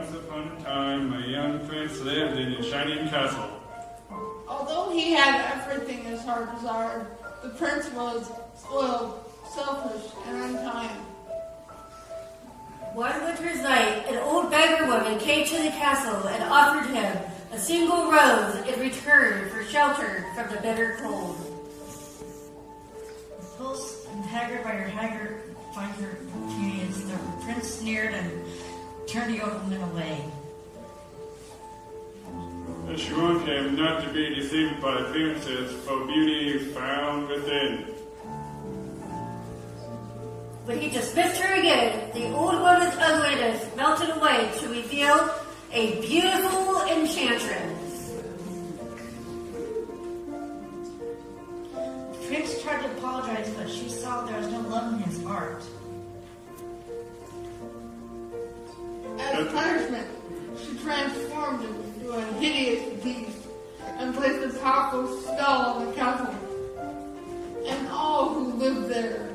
Once upon a time, a young prince lived in a shining castle. Although he had everything his heart desired, the prince was spoiled, selfish, and unkind. One winter's night, an old beggar woman came to the castle and offered him a single rose in return for shelter from the bitter cold. Repulsed and haggard by her companions, the prince sneered and turned the old woman away. She warned him not to be deceived by appearances, for beauty is found within. When he dismissed her again, the old woman's ugliness melted away to reveal a beautiful enchantress. The prince tried to apologize, but she saw there was no love in his heart. As punishment, she transformed him into a hideous beast and placed a powerful spell on the castle and all who lived there.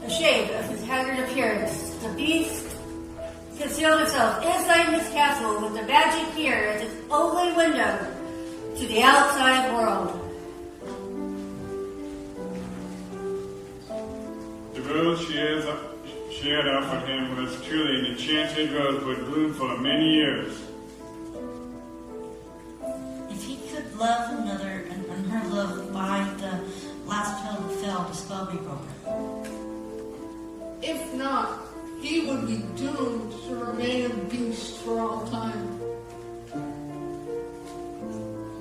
Ashamed of his haggard appearance, the beast concealed himself inside his castle with the magic mirror as its only window to the outside world. The rose she had offered him was truly an enchanted rose would bloom for many years. If he could love another and earn her love by the last petal that fell, the spell be broken. If not, he would be doomed to remain a beast for all time.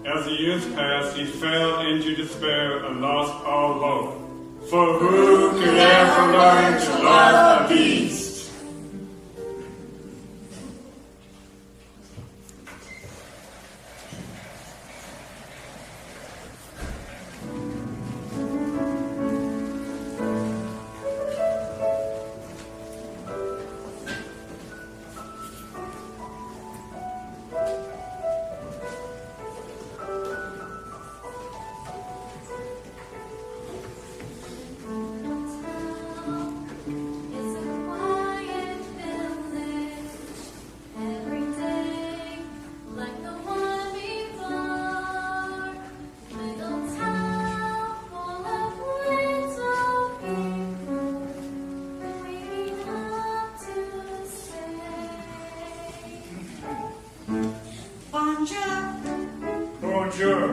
As the years passed, he fell into despair and lost all hope. For who could ever learn to love a beast? Bonjour.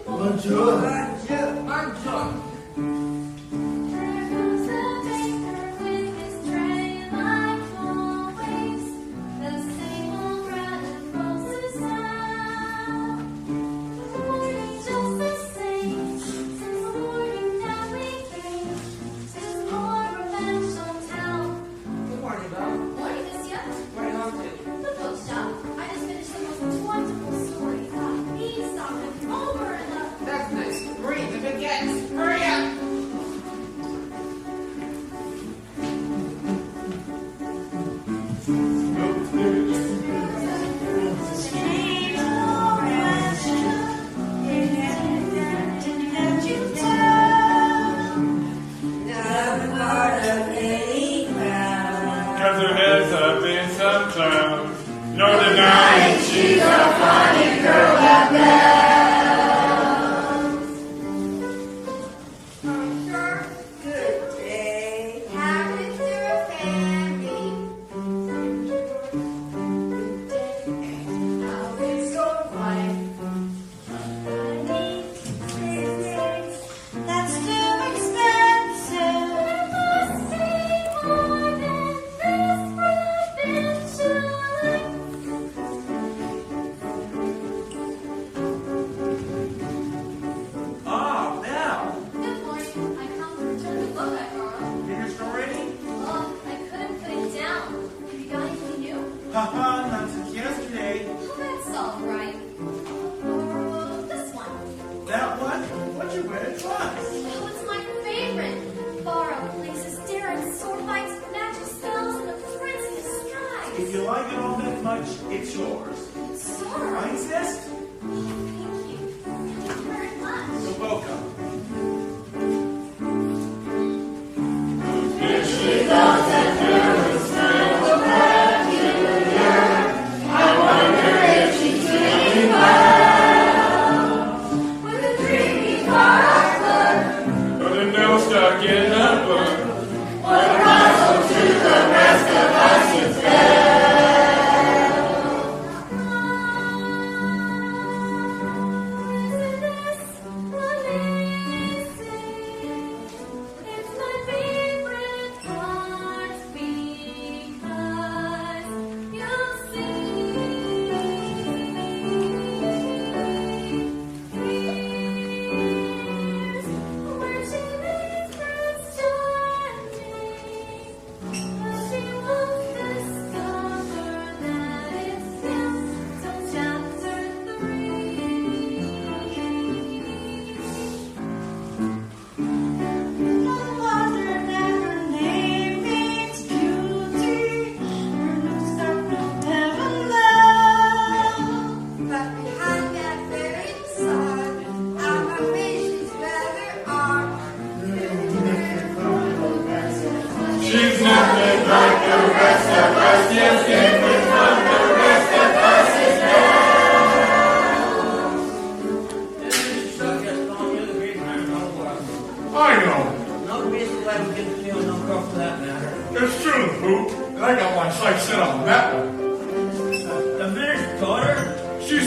Bonjour. If you like it all that much, it's yours. Sorry. I insist.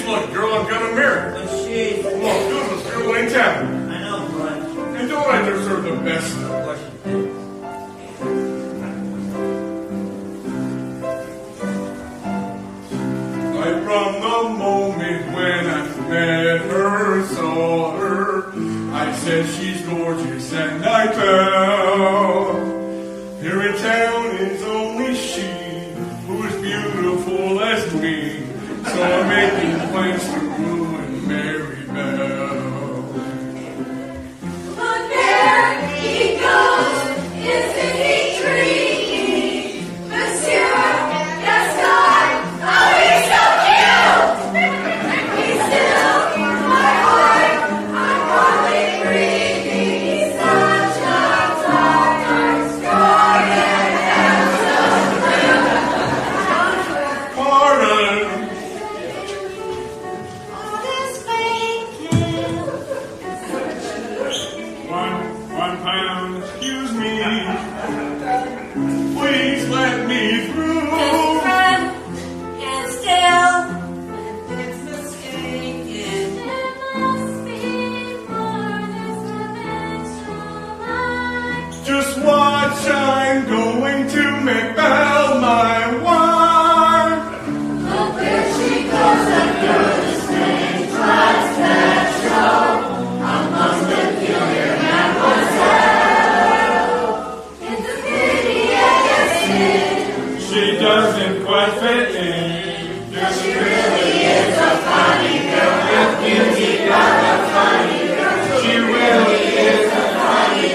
like the girl I'm gonna marry. But she's... The most beautiful girl in town. I know, but... And don't I deserve the best? Of course you do. Right from the moment when I met her, saw her, I said she's gorgeous and I fell. Here in town is only she who's beautiful as me. So I'm making plans to ruin Mary Bell. Look there he goes, isn't he dreamy? Monsieur Gaston, oh he's so cute! He's still my heart, I'm hardly breathing. He's such a dark, strong and handsome. Pardon. All this bacon. £1, excuse me. Please let me through. His friend is still It's mistaken. There must be more this dimension. Just watch, I'm going to make Belle my wife. Look where she goes under the snake, tries that show among the peculiar mademoiselle. It's a pity and a sin, She doesn't quite fit in. but she really is a funny girl, a beauty but a funny girl. She really is a funny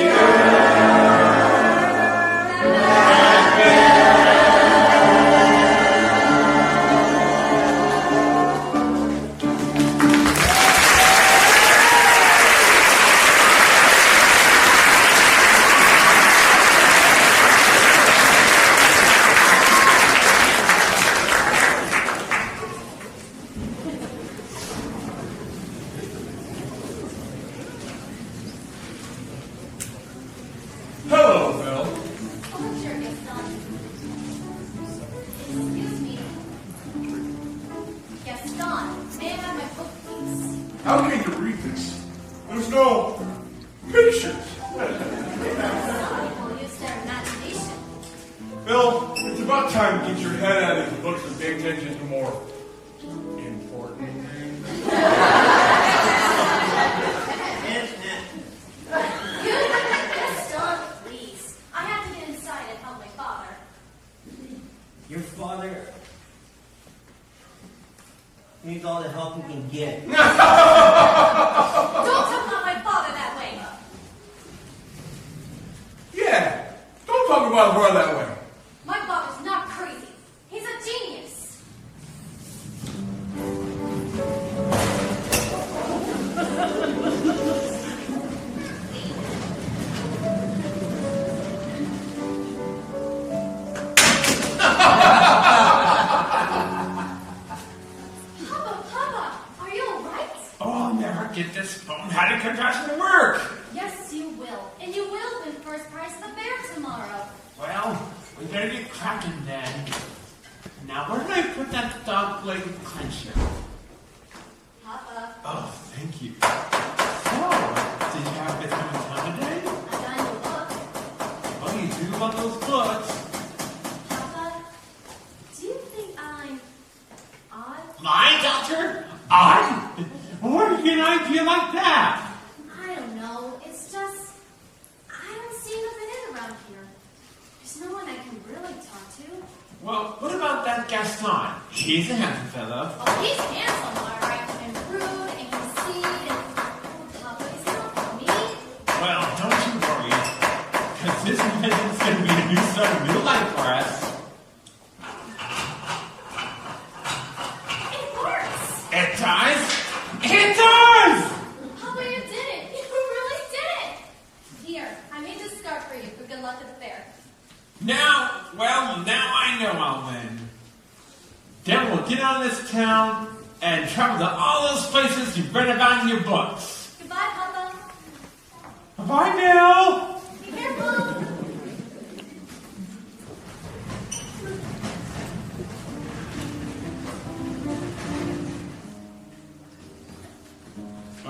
Hello, Belle. Oh, sure, Gaston. Excuse me. Gaston, may I have my book, please? How can you read this? There's no pictures. People use their imagination. Bill, it's about time to get your head out of these books and pay attention to more important things. Gaston, please. I have to get inside and help my father. Your father needs all the help he can get. Don't talk about my father that way. Yeah, don't talk about her that way. My father's not crazy. He's a genius. Papa, are you alright? Oh, I'll never get this phone had a concussion to work. Yes, you will. And you will win first prize at the fair tomorrow. Well, we better get cracking then. Now, where did I put that dog-legged clencher? Papa, Oh, thank you. So, did you have a good time in town today? I got you a book. Oh, you do love those books. Papa, do you think I'm odd? My doctor? I? Where did you get an idea like that? I don't know. It's just I don't see nothing in around here. There's no one I can really talk to. Well, what about that Gaston? He's a handsome fellow. Oh, he's handsome, all right, and rude and conceited. And Papa, is it not for me? Well, don't you worry, because this is going to be a new start, a new life for us. It works. It does? It does! Papa, you did it. You really did it. Here, I made this scarf for you for good luck at the fair. Now I know I'll win. Then we'll get out of this town and travel to all those places you've read about in your books. Goodbye, Papa. Bye, Bill! Be careful.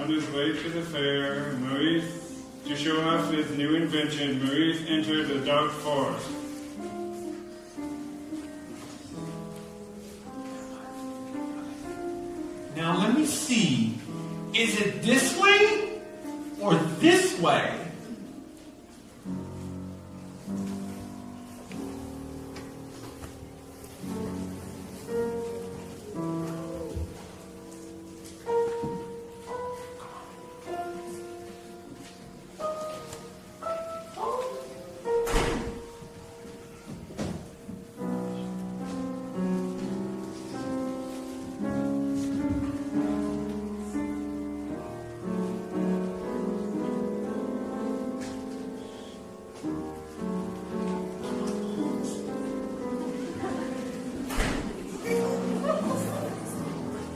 found his way to the fair. Maurice, to show off his new invention, Maurice entered the dark forest. Now let me see. Is it this way or this way?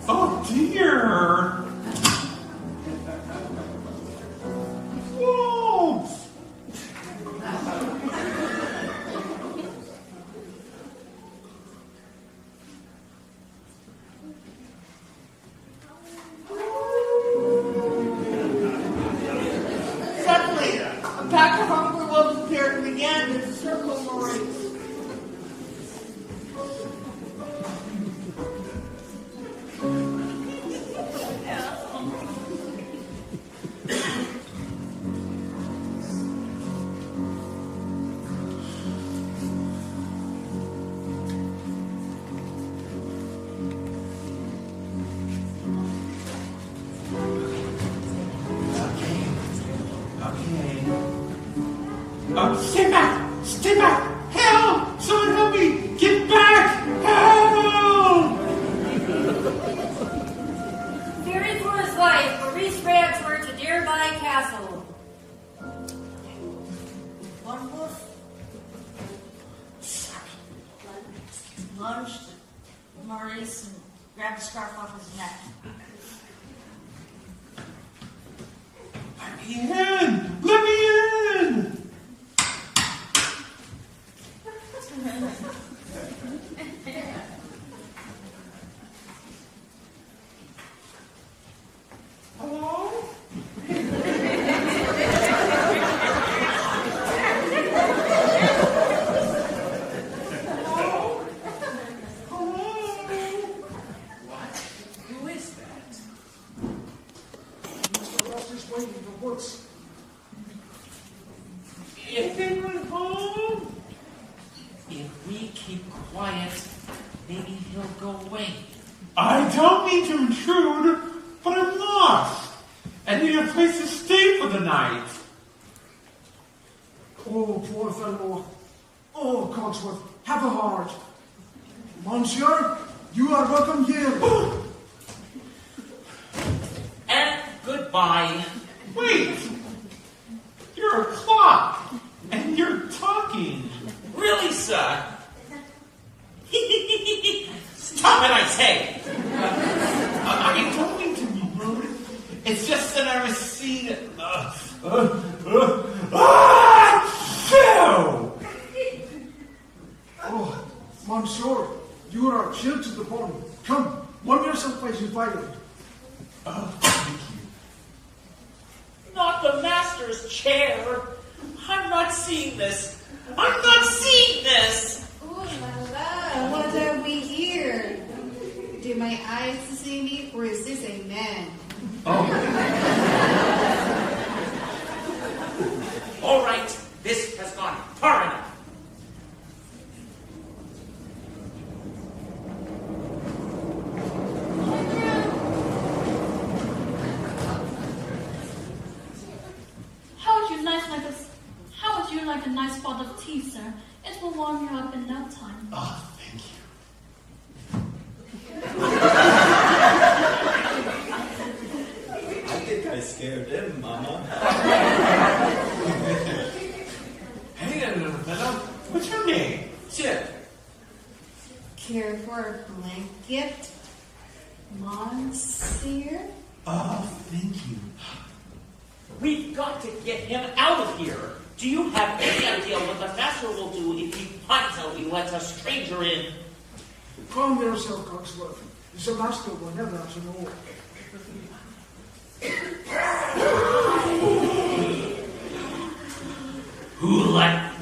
Oh dear! Wolves! Suddenly, a pack of hungry wolves appeared and began to circle Maurice. Stay back! Stay back! Help! Someone help me! Get back! Help! Fearing for his life, Maurice ran towards a nearby castle. One wolf lunged at Maurice and grabbed the scarf off his neck. Let me in! Let me in! Hello? Who is that? Mr. Ross is waiting in the woods. Is anyone home? If we keep quiet, maybe he'll go away. I don't mean to intrude, but I'm lost. I need a place to stay for the night. Oh, poor fellow. Oh, Cogsworth, have a heart. Monsieur, you are welcome here. And goodbye. Wait! You're a clock, and you're talking. Really, sir? Stop it, I say! I don't mean to be rude. It's just that I was seeing it. Oh, Monsieur, you are chilled to the bone. Come, warm yourself by the fire. Oh, thank you. Not the master's chair. I'm not seeing this. I'm not seeing this. Ooh la la, what are we here? Do my eyes see me, or is this a man? All right, this has gone far enough. How would you like a nice pot of tea, sir? It will warm you up in no time. Oh, thank you. I think I scared him, Mama. Hey, little fellow. What's your name? Sit. Care for a blanket, Monsieur? Oh, thank you. We've got to get him out of here. Do you have any idea what the master will do if he finds out he lets a stranger in? Calm yourself, Cogsworth. The master will never have to know.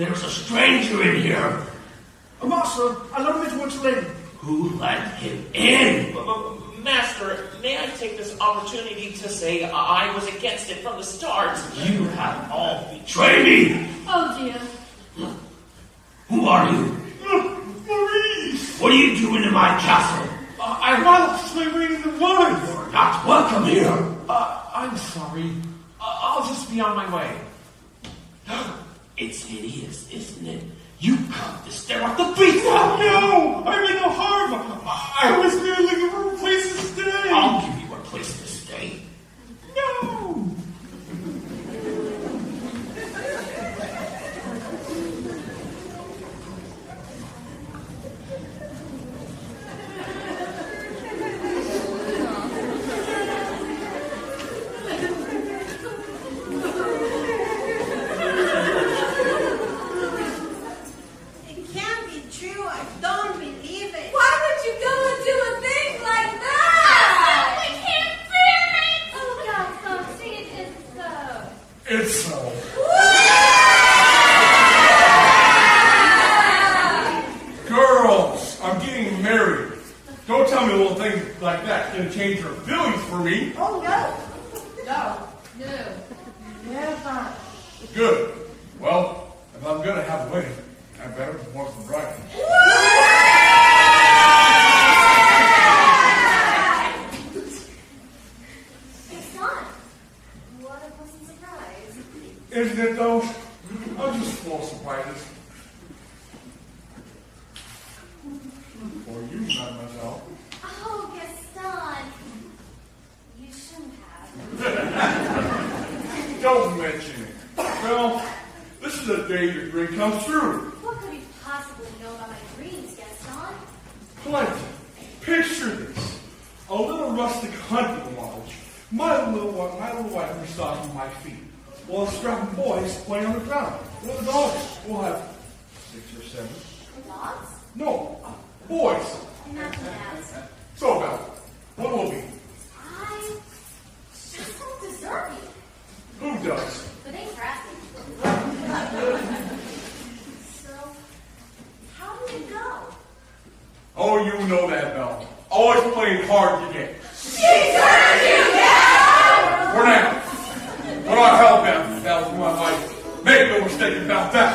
There's a stranger in here. Master, allow me to explain. Who let him in? Master, may I take this opportunity to say I was against it from the start? You have all betrayed me. Oh dear. Who are you? Maurice! What are you doing in my castle? I want to swim in the woods. You're not welcome here. I'm sorry. I'll just be on my way. It's hideous, isn't it? You come to stare at the beast. Oh no! I'm in the harbor! I was merely looking for a place to stay! I'll give you a place to stay. No! It can't be true. I don't believe it. Why would you go and do a thing like that? We can't bear it! Oh, God, Foxy, it is so. It's so. Girls, I'm getting married. Don't tell me a little thing like that's gonna change her feelings for me. Oh, no. No. No. Never. Good. Well, if I'm gonna have a wedding, I better want some bride. It's not. What a pleasant surprise. Isn't it though? I'm just full of surprises. For you, mademoiselle. Oh, Gaston. You shouldn't have. Don't mention it. Well, this is the day your dream comes true. What could you possibly know about my dreams, Gaston? Plenty. Picture this. A little rustic hunting lodge. My little wife massaging my feet. While strapping boys playing on the ground. What the dogs? We'll have 6 or 7. The dogs? No, boys. Imagine that. So about what will be? I just don't deserve you. Who does? But thanks for asking. So, how did it go? Oh, you know that, Belle. Always playing hard to get. She turned you down! For now. But I'll help out, Belle, for my wife. Make no mistake about that.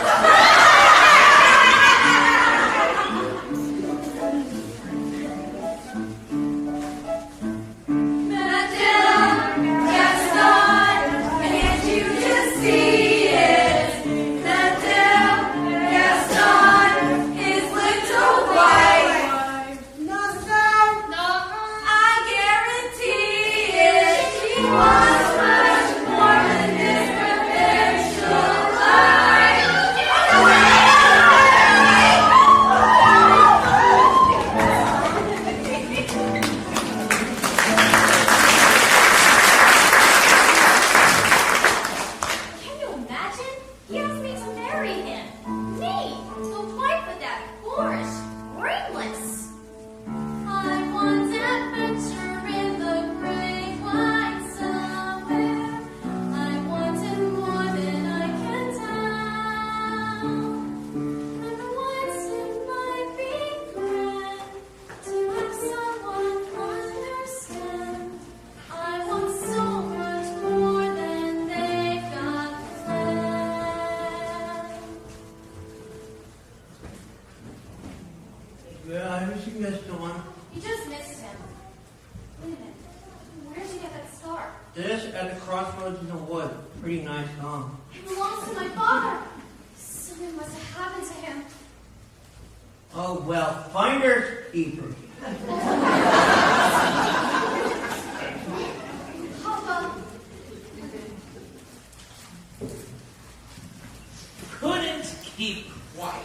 You just missed him. Wait a minute. Where did you get that star? This at the crossroads in the wood. Pretty nice, huh? It belongs to my father. Something must have happened to him. Oh, well, finders keepers. Papa. Couldn't keep quiet.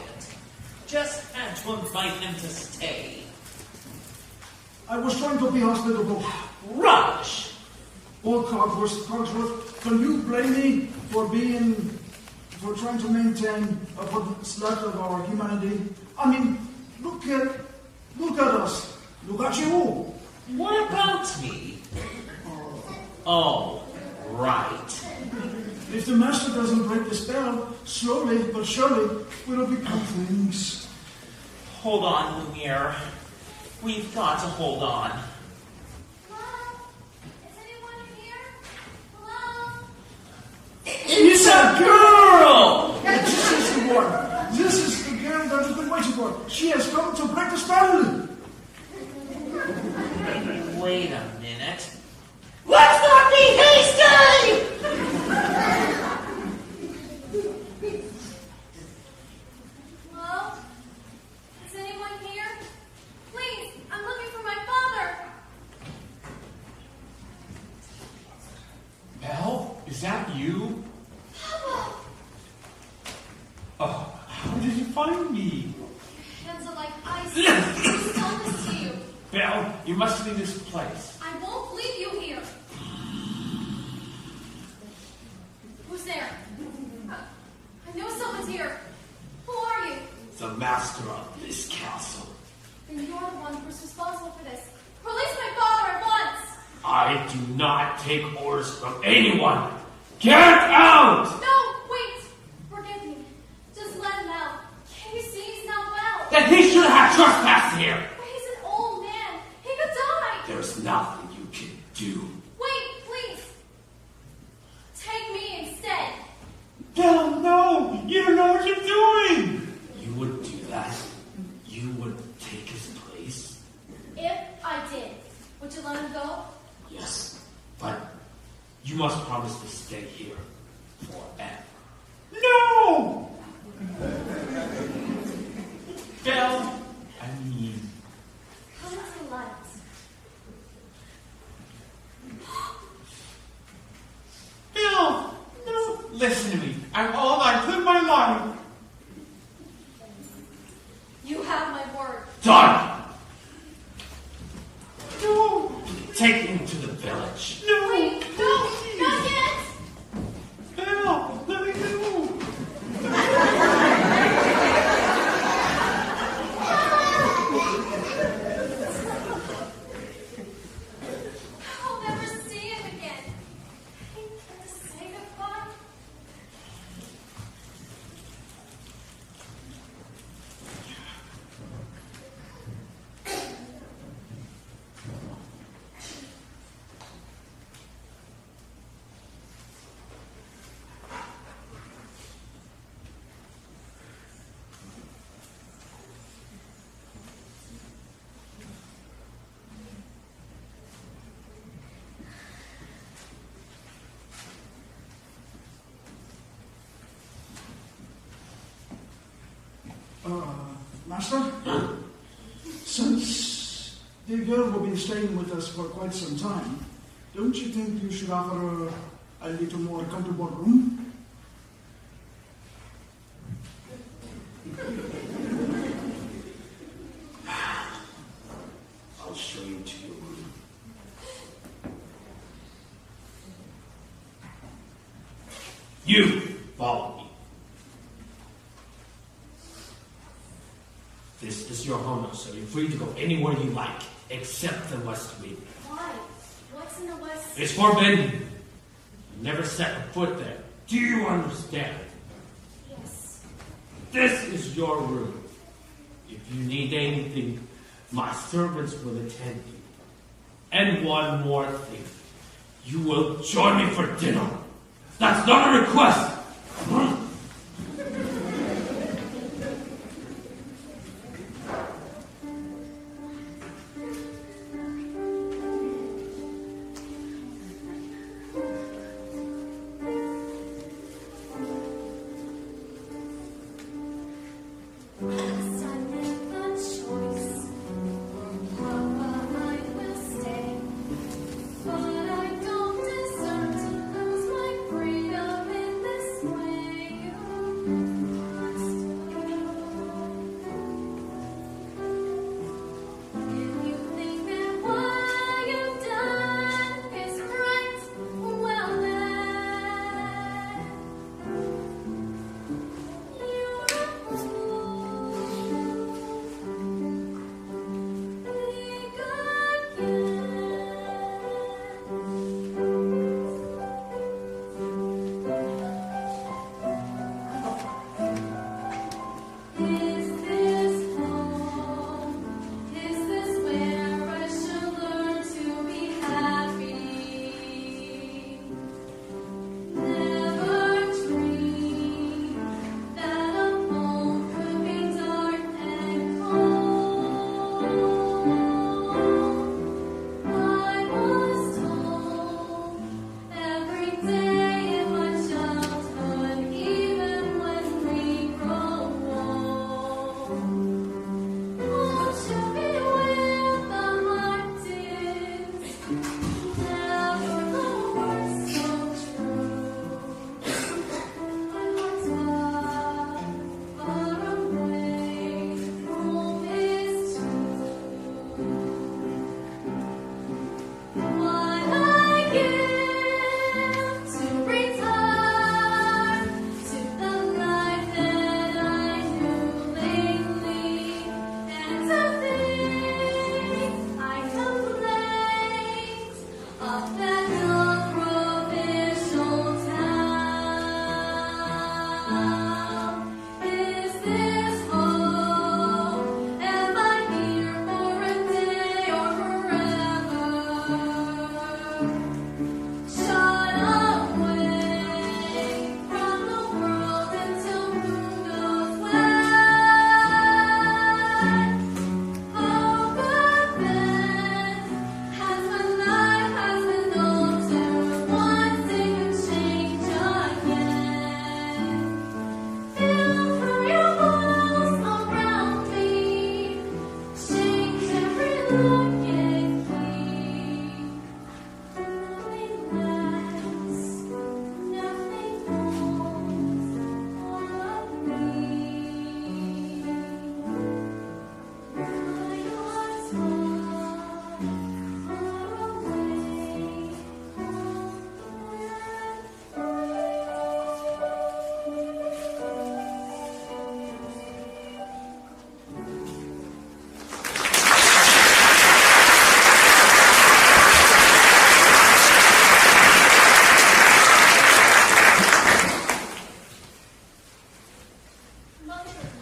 Just had to invite him to stay. I was trying to be hospitable. Rubbish! Oh, Cogsworth, can you blame me for trying to maintain a slut of our humanity? I mean, look at us. Look at you. What about me? Oh, right. If the master doesn't break the spell, slowly but surely we'll become things. Hold on, Lumiere. We've got to hold on. It's a girl! This is the one. This is the girl that we've been waiting for. She has come to break the spell. Wait a minute. Let's not be hasty! Hello? Is anyone here? Please, I'm looking for my father. Belle, is that you? Papa! Oh, how did you find me? Hands are like ice. Who told this to you? Belle, you must leave this place. I won't leave you here. Who's there? I know someone's here. Who are you? The master of this castle. Then you're the one who's responsible for this. Release my father at once! I do not take orders from anyone. Get out! No, wait! Forgive me. Just let him out. Can't you see he's not well? Then he should have trespassed here. But he's an old man. He could die. There's nothing you can do. Wait, please. Take me instead. Belle, no! You don't know what you're doing! You would do that? You would take his place? If I did, would you let him go? Yes, but you must promise to stay here forever. No! Belle, I mean... Come to light. Bill! No! Listen to me. I'm all I live my life. You have my word. Done! No! Take me to the village. No! Wait, no, not yet. Bill, let me go. I'll never see him again. I get to say goodbye. Master? Since the girl will be staying with us for quite some time, don't you think you should offer her a little more comfortable room? I'll show you to your room. You follow me. This is your home now, so you're free to go anywhere you like, except the West Wing. Why? What's in the West? It's forbidden. You never set a foot there. Do you understand? Yes. This is your room. If you need anything, my servants will attend you. And one more thing. You will join me for dinner. That's not a request. But I don't deserve to lose my freedom in this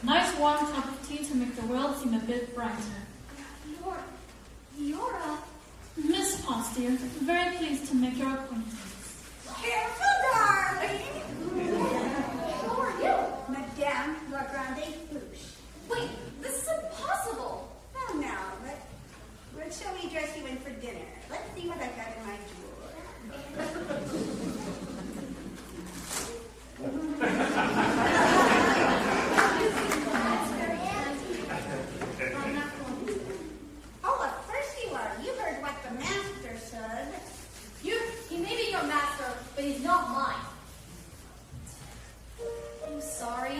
Nice warm cup of tea to make the world seem a bit brighter. You're Miss Potts, dear, very pleased to make your acquaintance. Careful, darling. Who are you? Madame La Grande Bouche. Wait, this is impossible. Oh, no, but what shall we dress you in for dinner? Let's see what I've got in my Oh, of course you are. You heard what the master said. He may be your master, but he's not mine. I'm sorry.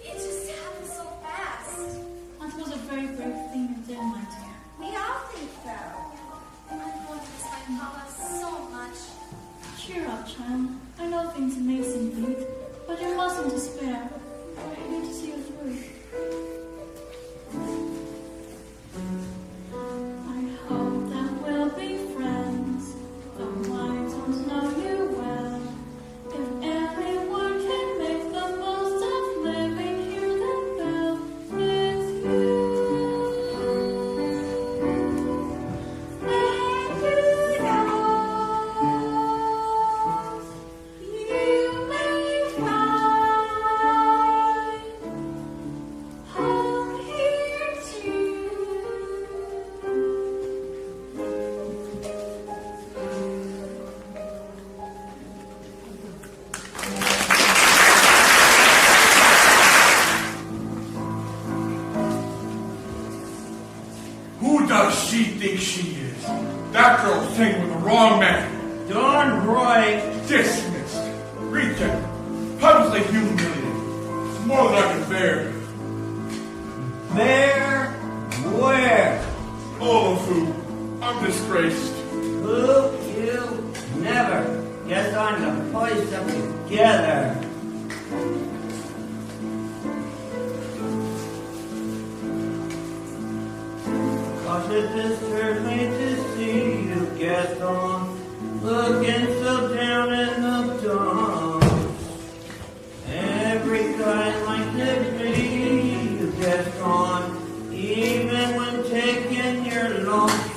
It just happened so fast. That was a very brave thing you did, my dear. We all think so. I'm going to miss my papa so much. Cheer up, child. I know things may seem bleak, but you mustn't despair. We're here to see you through. I hope that we'll be friends, though I don't know you well. If anyone can make the most of living here, then well, it's you. And you may find home here too. Who does she think she is? That girl's singing with the wrong man. Darn right. Dismissed. Rejected. Publicly humiliated. It's more than I can bear. There? Where? All of who? I'm disgraced. Who? You? Never. Guess I'm gonna place them together. Cause it disturbs me to see you get on, looking so down in the dumps. Every guy like to be you get on, even when taking your lumps.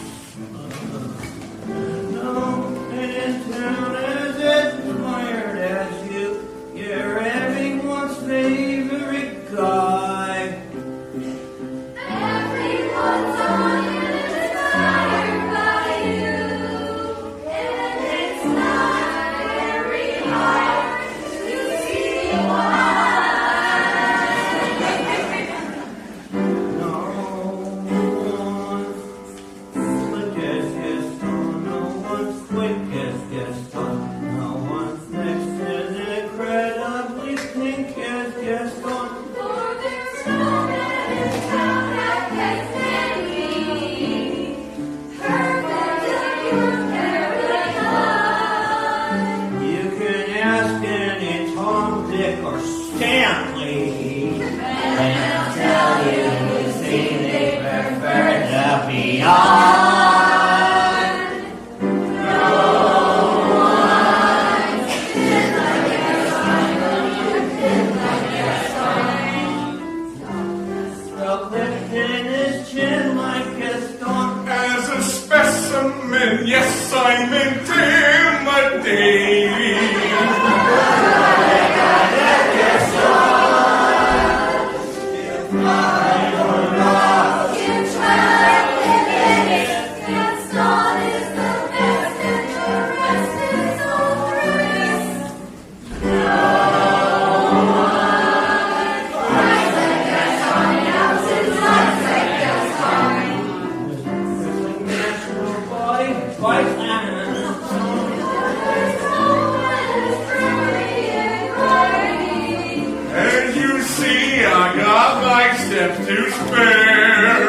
No man in town as admired as you, you're everyone's favorite guy. Everyone's on you, inspired by you, and it's not meant, yes, I meant Timothy. As you see, I got my steps to spare.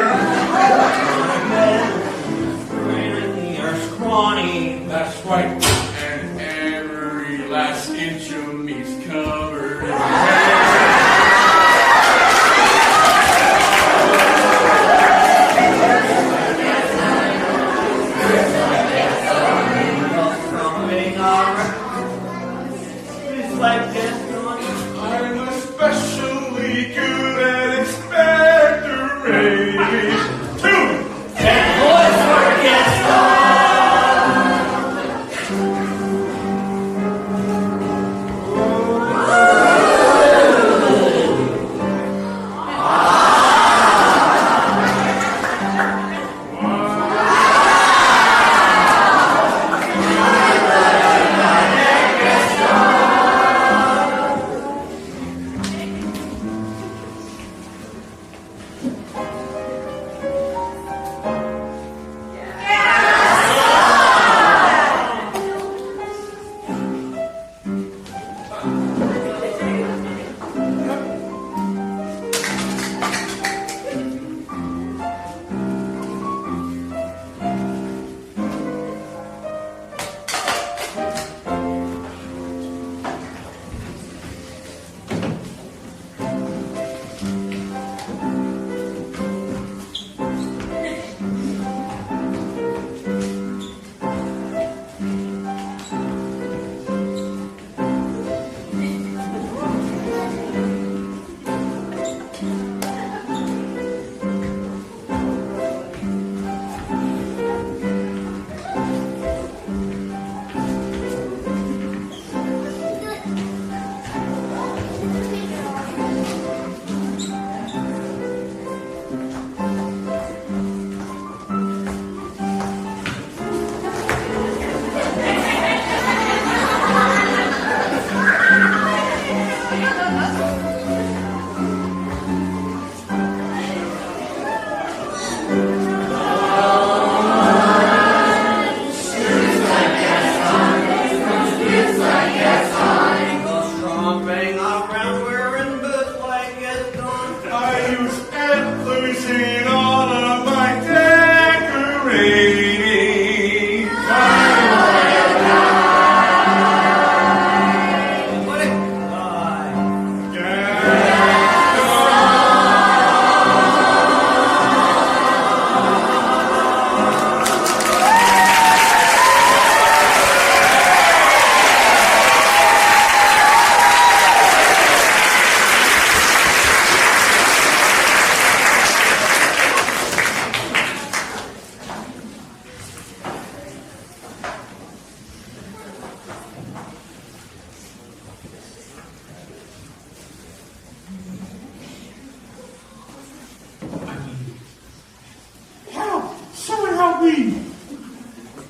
You're scrawny. That's right. And every last inch of me's covered in hair. Like this. I'm especially good at expectorating. And boys for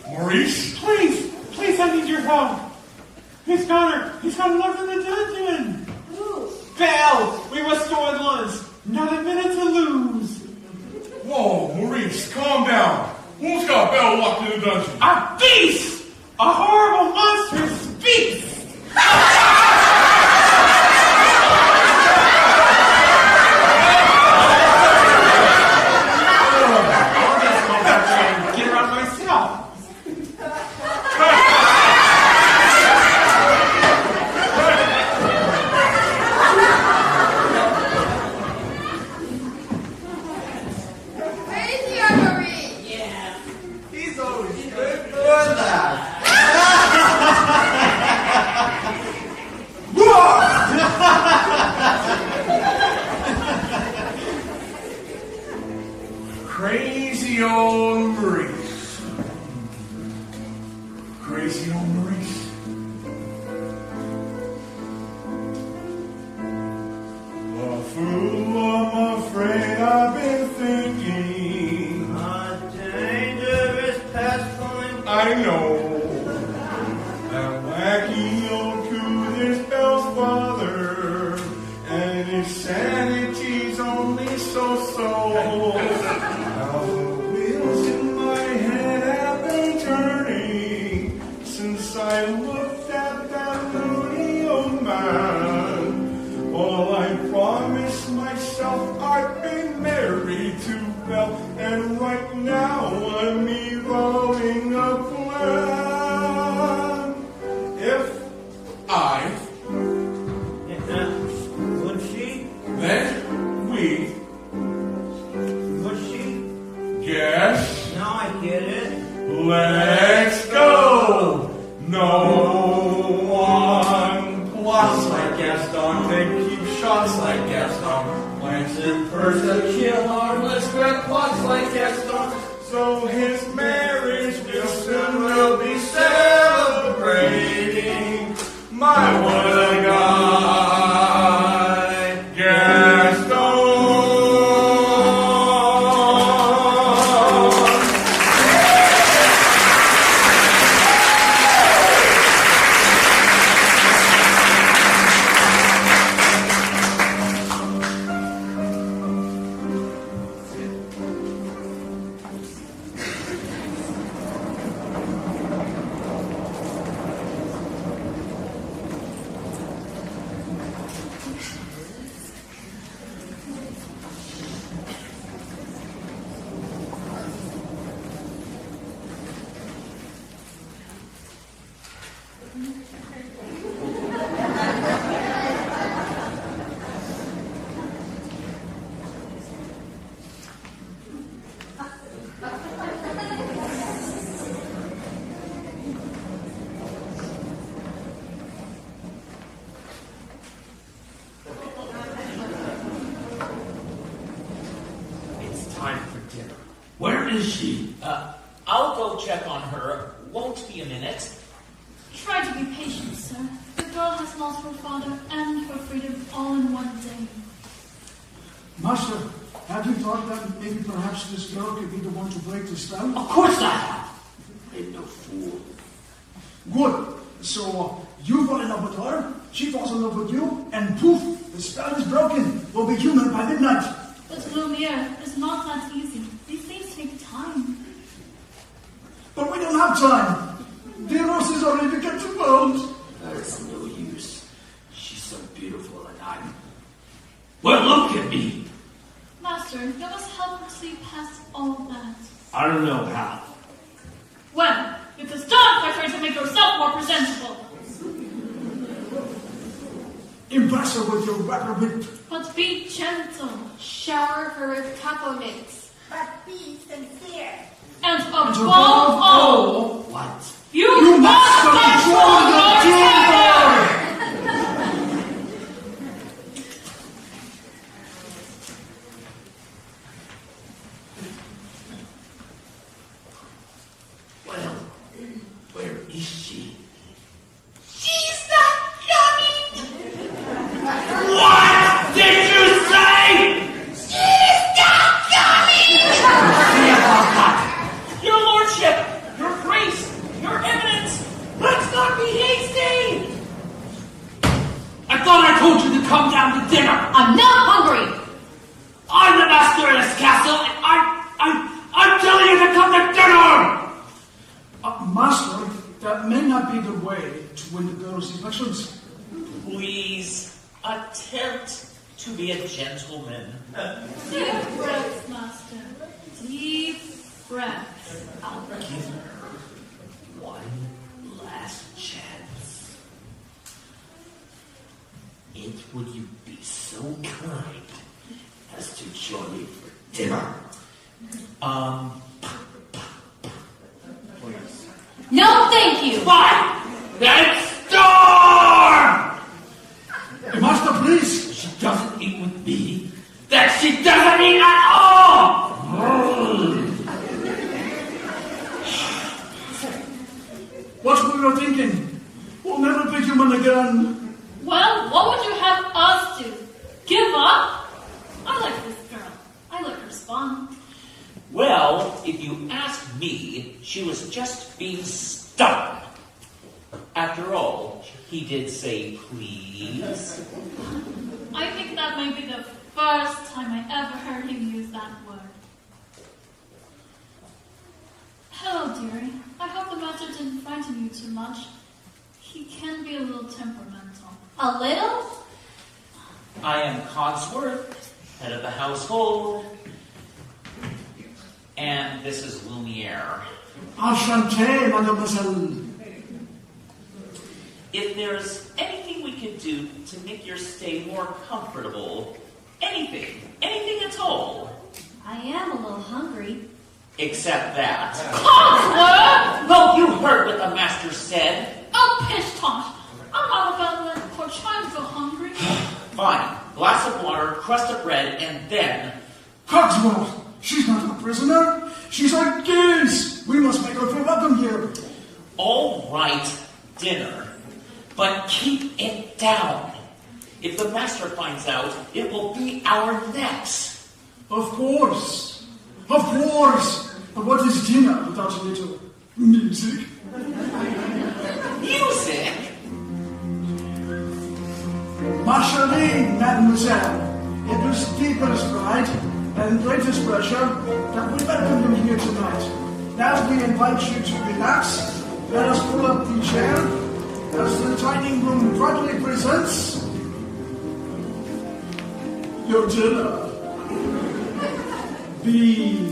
Maurice? Please, I need your help. He's got locked in the dungeon. Who? Belle, we must go at once. Not a minute to lose. Whoa, Maurice, calm down. Who's got Belle locked in the dungeon? A beast! A horrible monstrous beast! Get around myself. Crazy or Marie? Yeah. He's always good for that. crazy old Maurice. A fool, I'm afraid I've been thinking. A dangerous pastime. I know. That wacky old coot is Belle's father, and his sanity's only so-so. Now the wheels in my head have been turning since I looked at that loony old man. Well, I promised myself I'd be married to Belle, and right now I'm evolving a plan. If I Would she? then we Would she? guess, Now I get it. let's go. No one plots like Gaston, they keep shots like Gaston. Plans in person, kill harmless, but plots like Gaston. So his marriage will soon will be celebrating. My what a guy, Gaston. It's time for dinner. Where is she? I'll go check on her. Won't be a minute. Try to be patient, sir. The girl has lost her father and her freedom all in one day. Master, have you thought that maybe perhaps this girl could be the one to break the spell? Of course I have. I'm no fool. Good. So, you fall in love with her, she falls in love with you, and poof, the spell is broken. We'll be human by midnight. But Lumiere, it's not that easy. These things take time. But we don't have time. The rose is already become too old. That's no use. She's so beautiful and I'm... Well, look at me. Master, you must help her see past all that. I don't know how. Well, you can start by trying to make yourself more presentable. Impress her with your rapid wit. But be gentle. Shower her with taco mix. But be sincere. And above all, What? you must control your temper! Well, where is she? She's not coming! What did you say? She's not coming! Your lordship, your grace, your eminence, let's not be hasty! I thought I told you to come down to dinner. I'm not hungry. I'm the master of this castle, and I'm telling you to come to dinner. Master, that may not be the way to win the girl's affections. Please, attempt to be a gentleman. Deep breaths, Master. Deep breaths. I'll give her one last chance. And would you be so kind as to join me for dinner? Please. No, thank you. Fine! Then storm! Master, please! She doesn't eat with me. That she doesn't eat at all! What will we were thinking. We'll never be human again. Well, what would you have us do? Give up? I like this girl. I like her spawn. Well, if you ask me, she was just being stubborn. After all, he did say please. I think that may be the first time I ever heard him use that word. Hello, dearie. I hope the matter didn't frighten you too much. He can be a little temperamental. A little? I am Cogsworth, head of the household. And this is Lumiere. Enchanté, mademoiselle. If there's anything we could do to make your stay more comfortable, anything at all. I am a little hungry. Except that. Cogsworth! Well, you heard what the master said. Oh, pish tosh. I'm not about to let poor child go hungry. Fine. Glass of water, crust of bread, and then... Cogsworth! She's not a prisoner. She's our guest. We must make her feel welcome here. All right, dinner. But keep it down. If the master finds out, it will be our necks. Of course. Of course. But what is dinner without a little music? Music? Ma chérie, mademoiselle, it is deepest pride and greatest pleasure that we welcome you here tonight. Now we invite you to relax. Let us pull up the chair as the dining room proudly presents your dinner. Be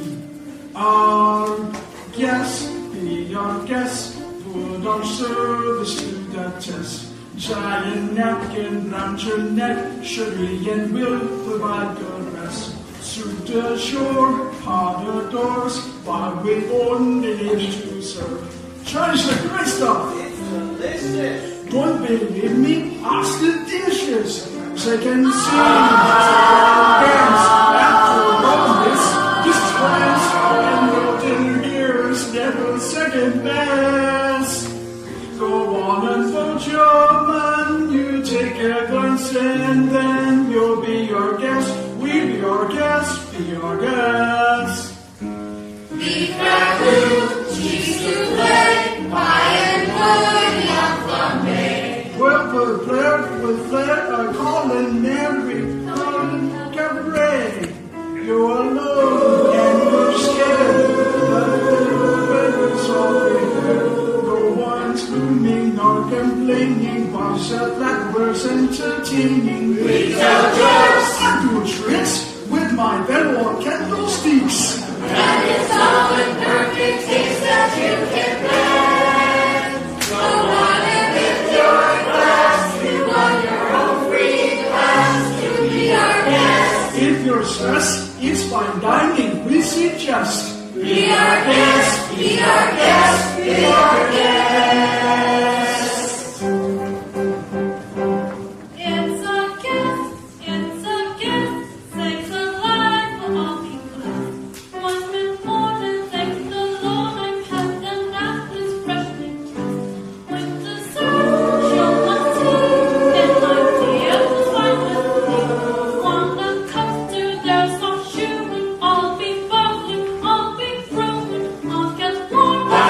our guest, put our service to the test. Giant napkin round your neck, Cherie and will provide the rest. Suit the shore, harder doors, while we only live to serve. Cherish the great stuff. It's delicious. Don't believe me? Ask the dishes. Second scene, dance, after all this trance, and golden years never second best. Go on and fold your man, you take a glance and then you'll be our guest. We be our guest, be our guest. Beef ragout, cheese soufflé, pie and pudding en flambé. Well prepared with flair, Colin, Mary, Colin, Cabaret. You're alone and you're scared, but it's all prepared. No one's looming nor complaining, while the blackbird's entertaining. We tell jokes, I do tricks with my Belloc candlesticks. and it's all in perfect taste that you can blend. Go on and lift your glass, you want your own free glass to be our guest. If you're stressed, it's fine dining, we suggest. Be our guest, be our guest, be our guest. It's a gift, sakes alive will all be blessed. Once before the thank the Lord I've had the napkins freshly pressed. With the serve, show us tea, and my dear was fine with me. One the cups to their soft shoeing, I'll be bubbling, I'll be brewing, I'll get warm, hot,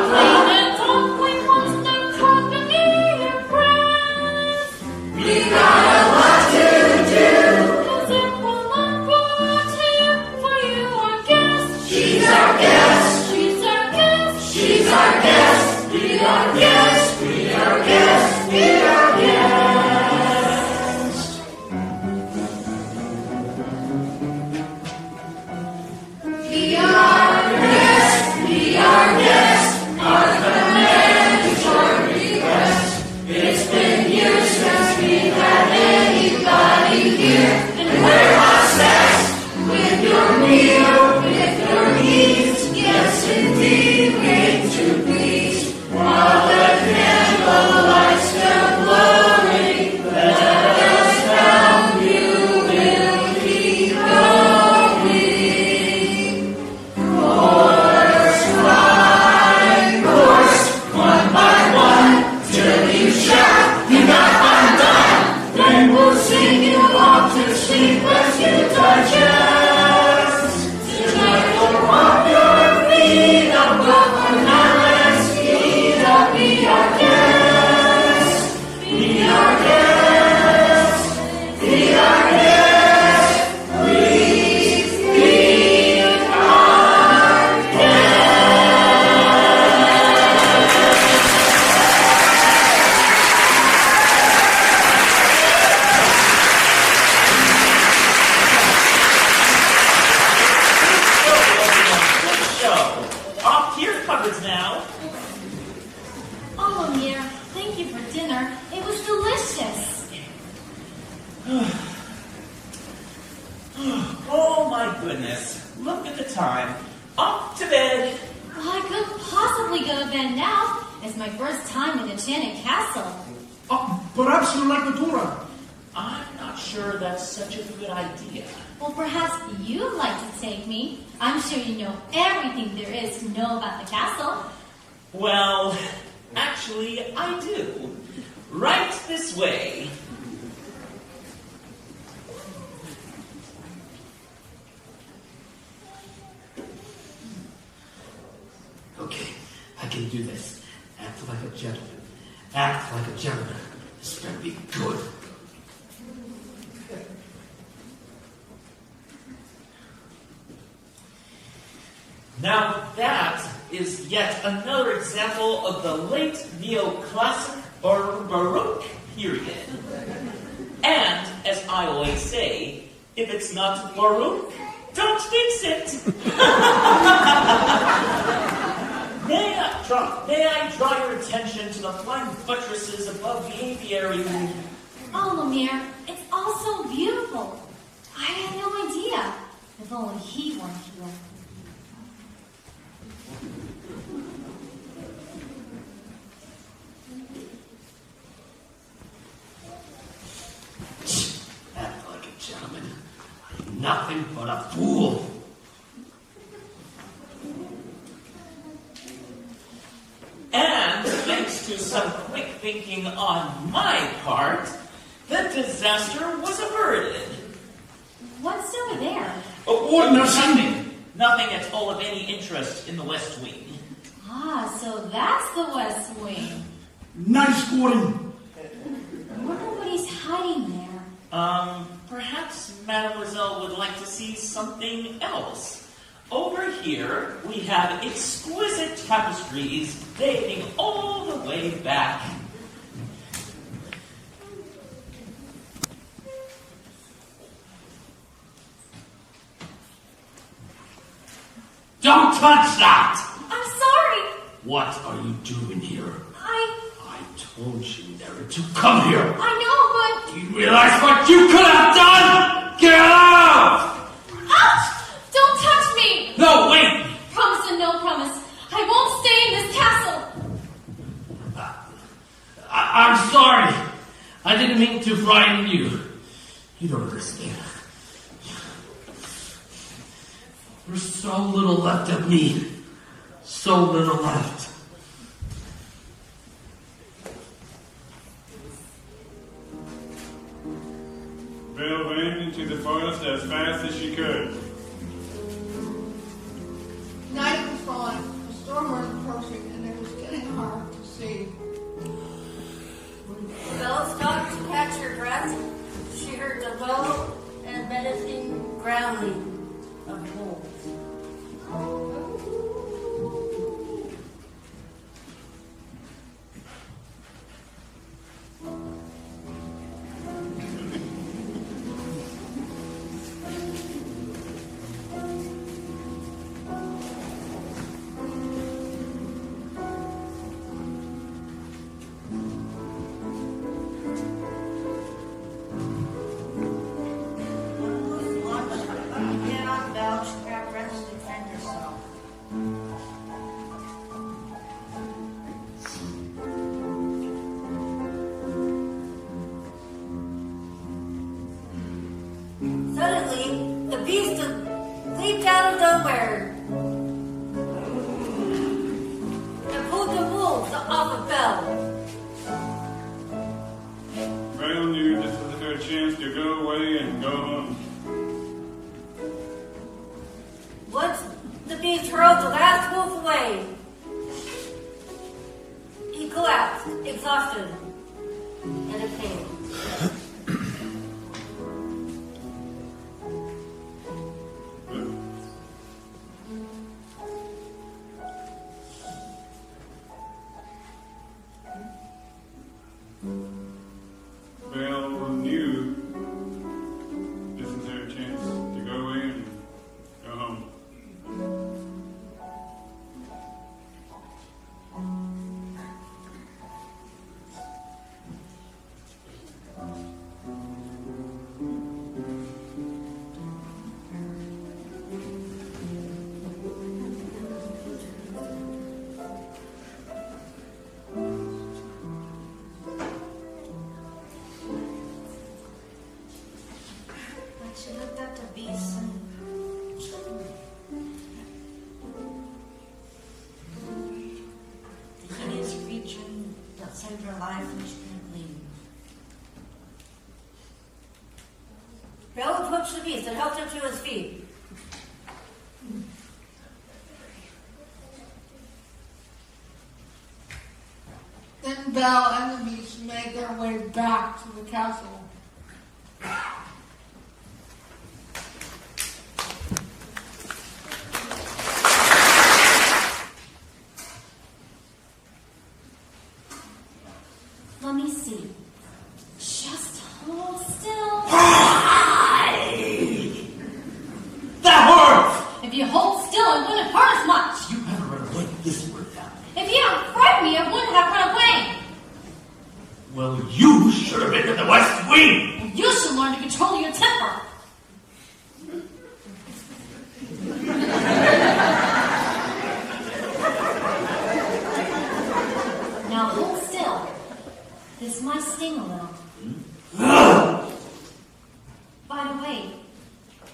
clean and talk, we want the company impressed. We got a lot to do. 'Cause it will not bore you, for you are guest. She's our guest, She's our guest. she's our guest. Be our guest, be our guest, be our guest. Be our guest, be our guest. Our command is your request. It's been years since we've had anybody here, and we're obsessed with your meal, with your needs. Yes, indeed, made to please. While the backwards now. Oh, Lemire, thank you for dinner. It was delicious. Oh my goodness. Look at the time. Off to bed. Well, I couldn't possibly go to bed now. It's my first time in Enchanted Castle. Perhaps you like the Torah. I'm not sure that's such a good idea. Well, perhaps you'd like to take me. I'm sure you know everything there is to know about the castle. Well, actually, I do. Right this way. Okay, I can do this. Act like a gentleman. Act like a gentleman. This better be good. Now that is yet another example of the late neoclassic Baroque period. And, as I always say, if it's not Baroque, don't fix it! May I draw your attention to the fine buttresses above the aviary? Oh, Lemire, it's all so beautiful. I had no idea. If only he were here. Act like a gentleman. I'm nothing but a fool. And thanks to some quick thinking on my part, the disaster was averted. What's over there? Nothing at all of any interest in the West Wing. Ah, so that's the West Wing. Nice scoring. I wonder what he's hiding there. Perhaps Mademoiselle would like to see something else. Over here, we have exquisite tapestries dating all the way back. Don't touch that! I'm sorry. What are you doing here? I told you never to come here. know, but... Do you realize what you could have done? Get out! Ouch! Don't touch me! No, wait! Promise and no promise. I won't stay in this castle. I'm sorry. I didn't mean to frighten you. You don't understand. There's so little left of me. So little left. Belle ran into the forest as fast as she could. Night was falling, the storm was approaching, and it was getting hard to see. Belle stopped to catch her breath. She heard the low and menacing growling of wolves. Suddenly, the beast leaped out of nowhere and pulled the wolves off of Belle. Belle knew this was her chance to go away and go home. Once the beast hurled the last wolf away, he collapsed, exhausted, and in pain. Belle knew this was her chance to go away and go home. saved her life when she couldn't leave. Belle approached the beast and helped him to his feet. Then Belle and the beast made their way back to the castle. Let me see. Just hold still. That hurts! If you hold still, it wouldn't hurt as much. You haven't run away this way down. If you hadn't frightened me, I wouldn't have run away. Well, you should have been to the West Wing! And you should learn to control your temper. Now hold still. This might sting a little. By the way,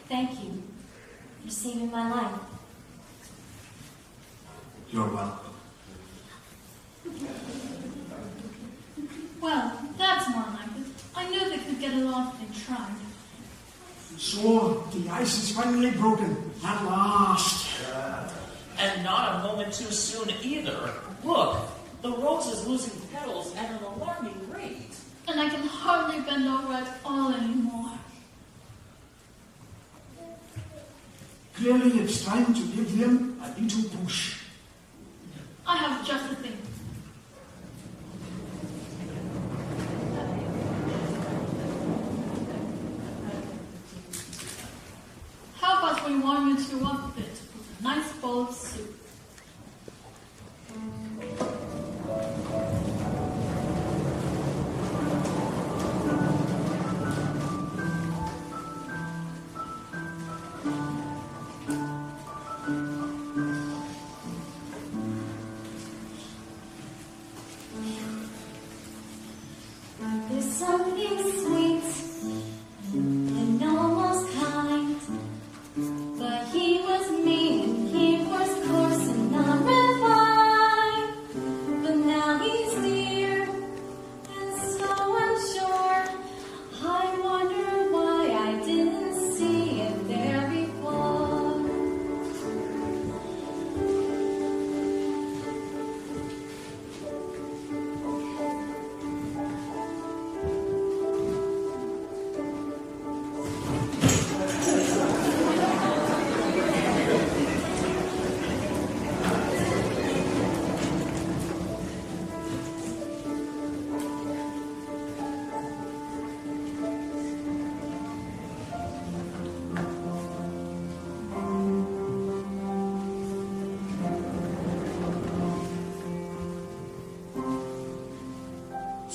thank you for saving my life. You're welcome. Well, that's more like it. I knew they could get it off if they tried. So, the ice is finally broken. At last. And not a moment too soon either. Look, the rose is losing petals at an alarming rate. And I can hardly bend over at all anymore. Clearly, it's time to give them a little push. I have just the thing. How about we warm you two up a bit with a nice bowl of soup? There's something sweet and almost kind, but he was mean and he was coarse and not refined. But now he's near and so unsure. I wonder why I didn't see it there before.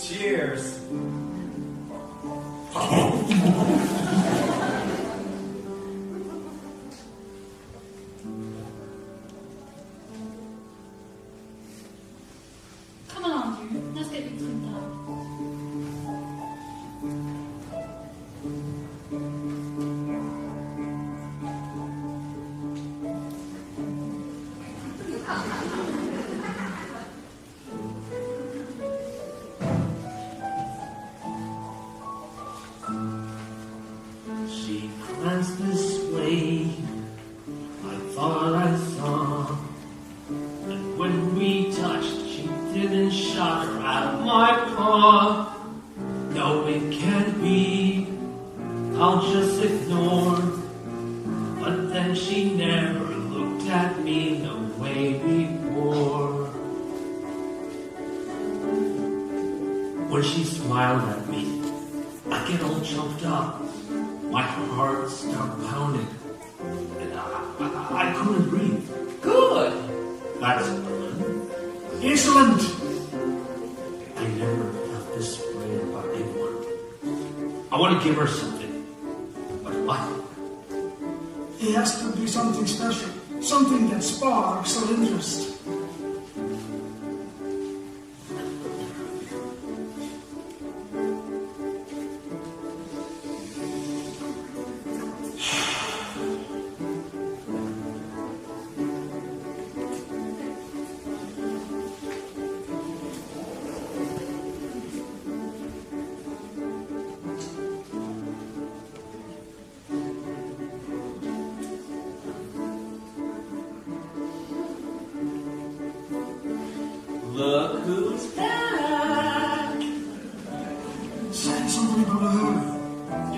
Cheers. Come along, dear. Let's get you cleaned up. She glanced this way, I thought I saw. And when we touched, she didn't shudder at my paw. No, it can't be, I'll just ignore. But then she never looked at me the way before. When she smiled at me, I get all choked up. My heart started pounding, and I couldn't breathe. Good. That's good. Excellent! I never felt this way about anyone. I want to give her something. But what? It has to be something special. Something that sparks her interest. Look who's back. Say something about her.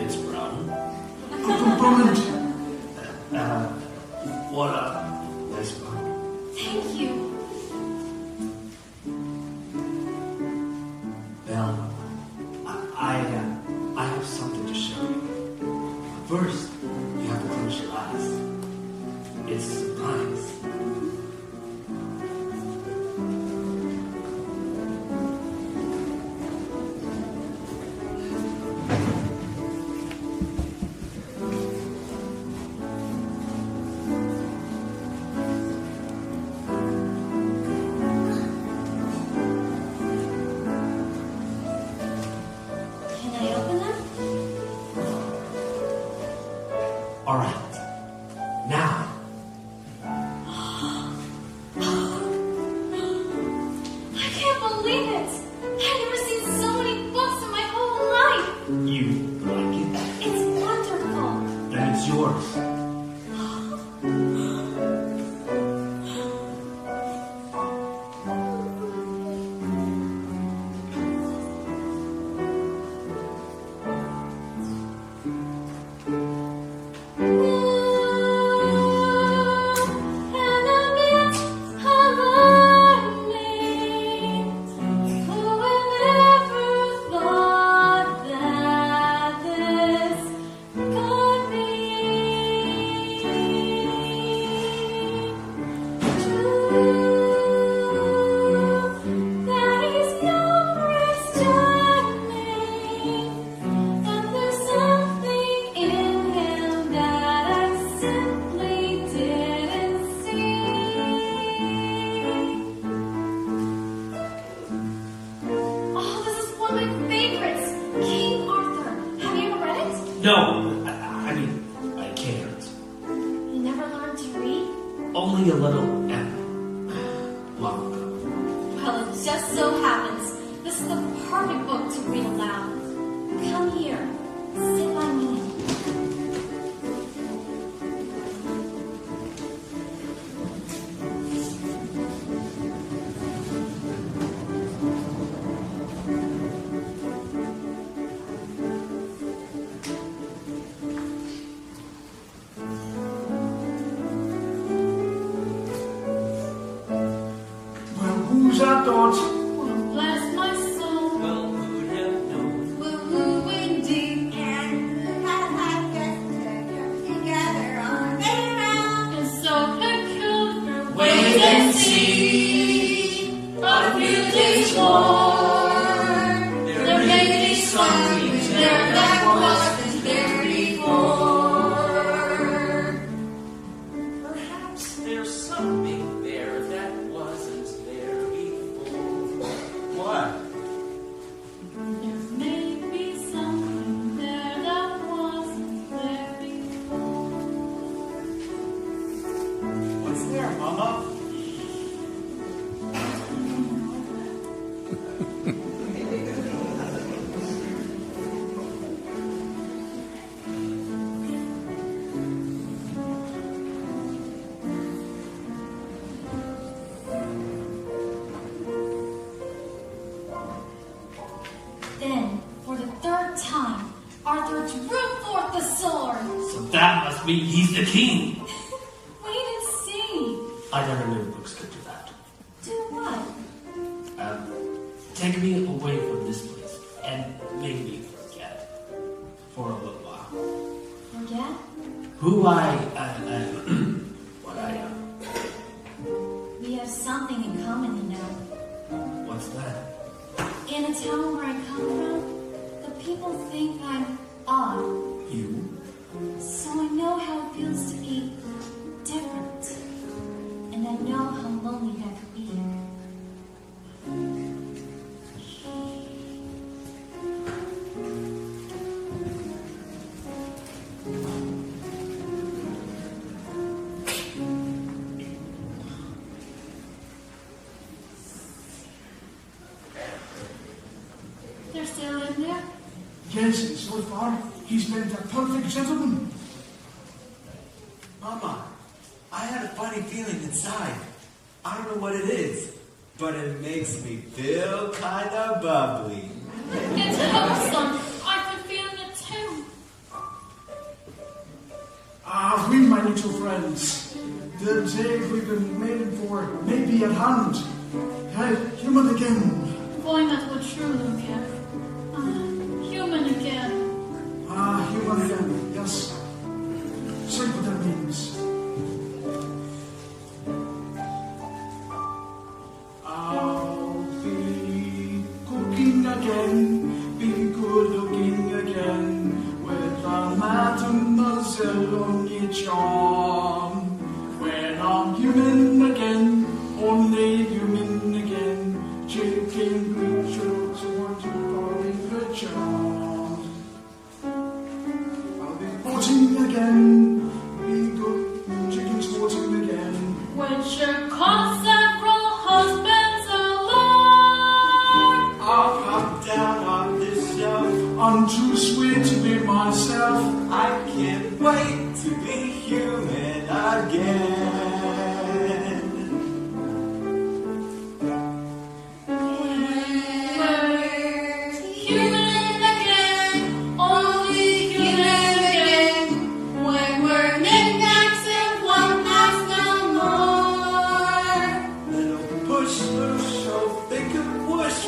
It's Brown. A compliment. What a nice one. Thank you. Well, I have something to show you. First, you have to close your eyes. It's a surprise. Can I open them? All right. Now, I can't believe it! I've never seen so many books in my whole life! you like it? It's wonderful! Then it's yours. And a bit of learning. Who would ever thought that this could be true? That he's no returning, and there's something in him that I simply didn't see. Oh, this is one of my favorites, King Arthur. Have you ever read it? No, I mean, I can't. You never learned to read? Only a little and long ago. Well, it just so happens this is the perfect book to read aloud. Come here, sit by me. Well, who's that dot? Oh, bless my soul. Well, who'd have known? Woo-woo indeed. And have just come together on their own. And so peculiar. Wait and see. A few days more. There may be something there that wasn't there before. Perhaps there's something there that wasn't there before. What? There may be something there that wasn't there before. What's there, Mama? Then, for the third time, Arthur drew forth the sword. So that must mean he's the king. Wait and see. I never knew books could do that. Do what? Take me away from this place and make me forget for a little while Forget? who what I am. We have something in common, you know. What's that? In a town where I come from, the people think I'm odd. You? So I know how it feels to be different. And I know how lonely that could be. They're still in there? Yes, and so far, he's been a perfect gentleman. Mama, I had a funny feeling inside. I don't know what it is. but it makes me feel kind of bubbly. It's wholesome. I've been feeling it too. Ah, we, my little friends, the day we've been waiting for may be at hand. Human again. Boy, that would truly be human again. Ah, human again, yes. Say what that means. I'll be cooking again, be good looking again, with a mademoiselle on each arm. When I'm human again, only human again, chicken creatures want to party the charm. I'll be sporting again, be good, chicken sporting again. Which your several husbands alone. I'll hop down on this shelf. I'm too sweet to be myself. I can't wait to be human again.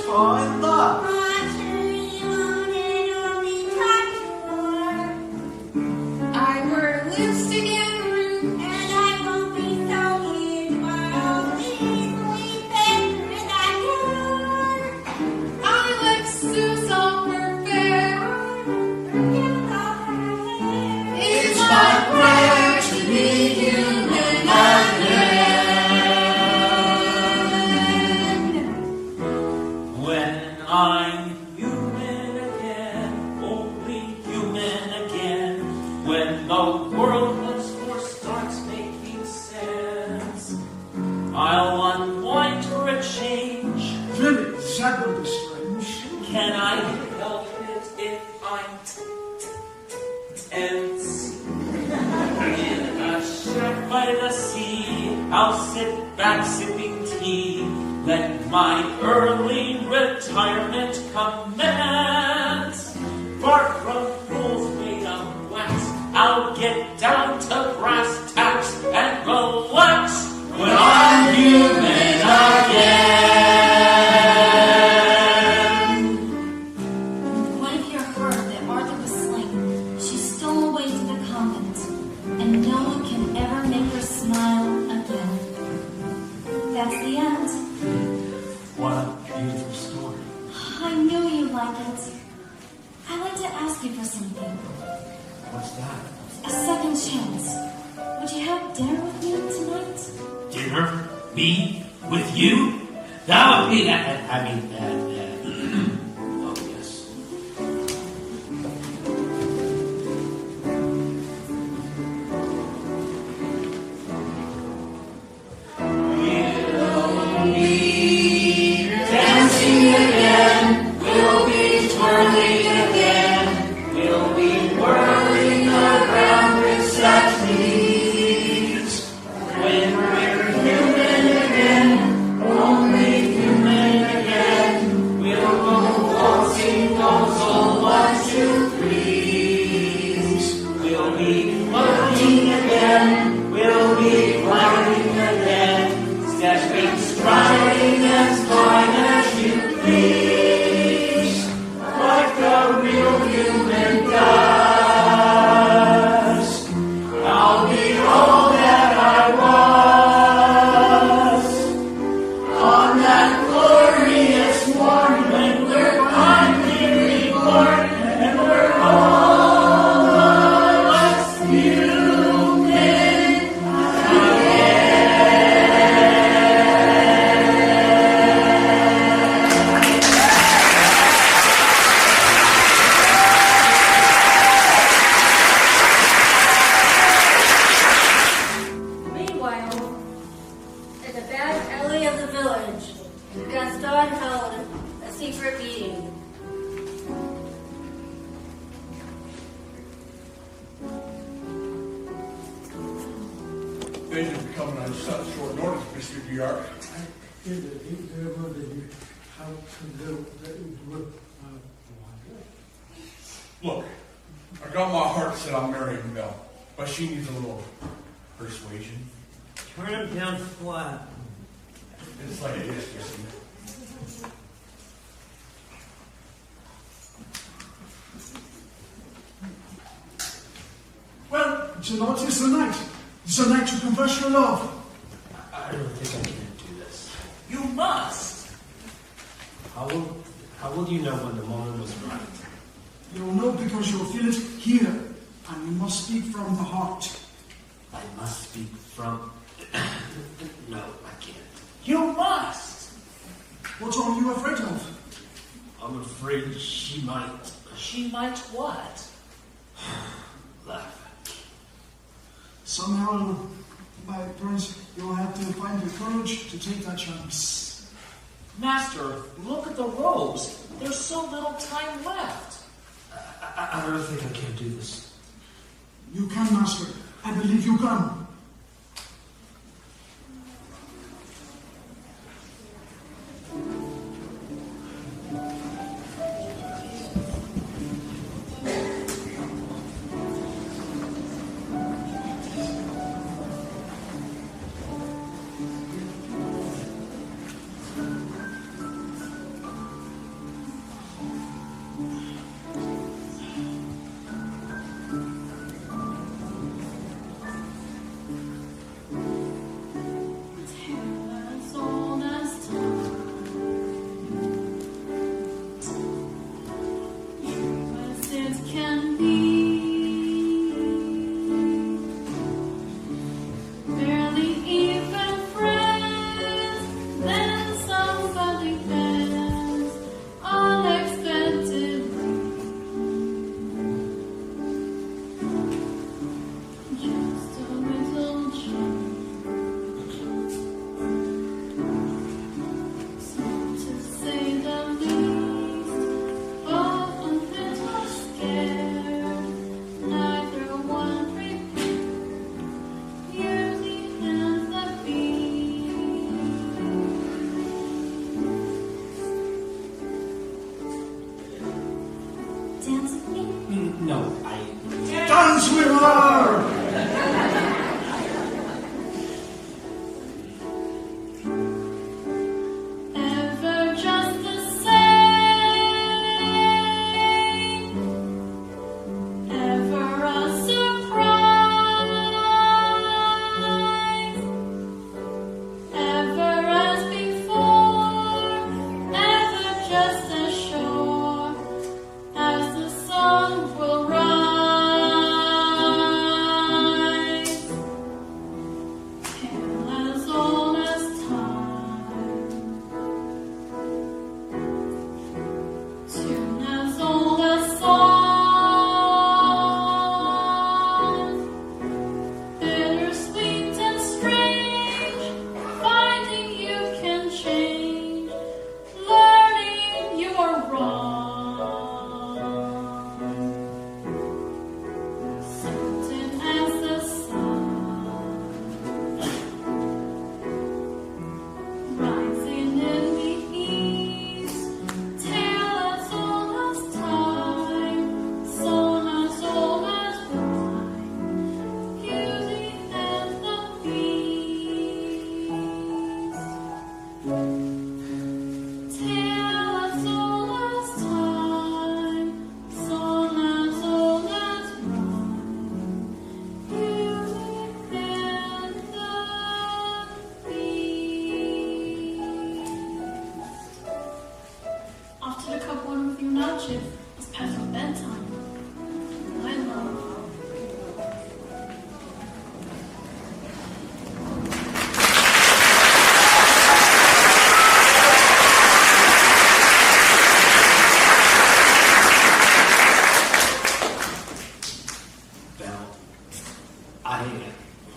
Fall in love. I wear lipstick and rouge, and I won't be so weird. I'll easily better than I like Susan Perfect. It's my prayer to be human again. When I'm human again, only human again, when the world once more starts making sense, I'll unwind for a change. Really, that would be strange. Can I help it if I'm tense? In a shack by the sea, I'll sit back sipping tea. Let my early retirement commence. Far from rules made of wax, I'll get down to brass tacks and relax when I'm human again. What if you heard that Arthur was slain? She stole away to the convent, and no one can ever make her smile again. That's the end. What a beautiful story. I knew you'd like it. I'd like to ask you for something. What's that? A second chance. Would you have dinner with me tonight? Dinner? Me? With you? That would be that. Oh, yes. Dancing again, we'll be twirling again, we'll be whirling around with such ease. When we're human again, only human again, we'll go waltzing those old 1, 2, 3s. We'll be floating again, we'll be gliding again, stepping, striding as fine as you please, like a real human does. I'll be all that I was on that glorious morn when we're finally reborn and we're all of us human again. Meanwhile, at the back alley of the village, Gaston held a secret meeting. Thank you for coming. I on such short notice, Mr. Giard. Look, I got my heart set on marrying Belle, but she needs a little persuasion. Turn him down flat. It's like it is, Jesse. Well, tonight is the night. It's the night to confess your love. I don't think I can do this. You must. How will you know when the moment was right? You'll know because you'll feel it here, and you must speak from the heart. I must speak from... No, I can't. You must. What are you afraid of? I'm afraid she might... She might what? laugh. Somehow, my prince, you'll have to find the courage to take that chance. Master, look at the rose. There's so little time left. I don't think I can do this. You can, Master. I believe you can.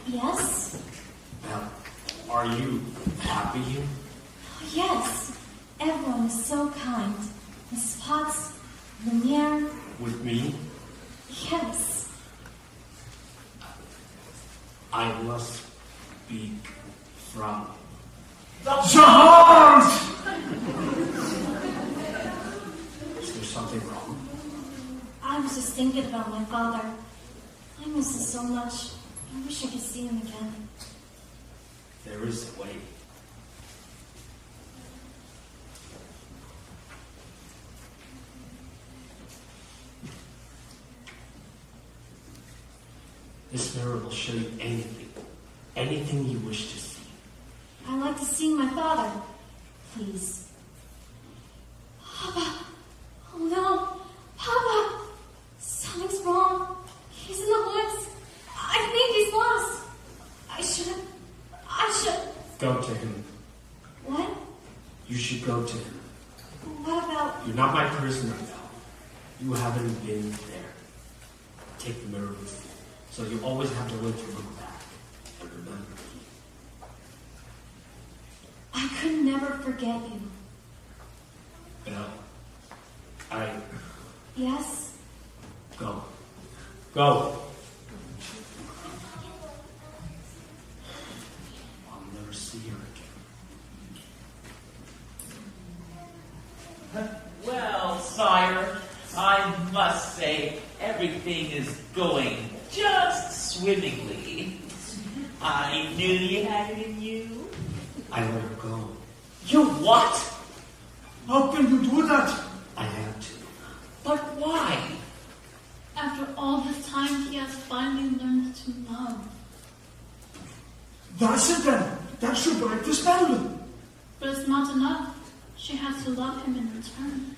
Yes? Now, are you happy? Yes. Everyone is so kind. Mrs. Potts, Lumiere. With me? Yes. I must be from? The heart! Is there something wrong? I was just thinking about my father. I miss him so much. I wish I could see him again. There is a way. This mirror will show you anything you wish to see. I'd like to see my father. Please. Papa! Oh no! Papa! Something's wrong. He's in the woods. I think he's lost. I should... Go to him. What? You should go to him. What about... You're not my prisoner, though. You haven't been there. Take the mirror with you, so you always have the way to look back and remember. I could never forget you. Belle, Yes? Go. Go. I'll never see her again. Well, sire, I must say everything is going just swimmingly. I knew you had it in you. I let her go. You what? How can you do that? I had to. But why? After all this time, he has finally learned to love. That's it then. That should break the spell. But it's not enough. She has to love him in return.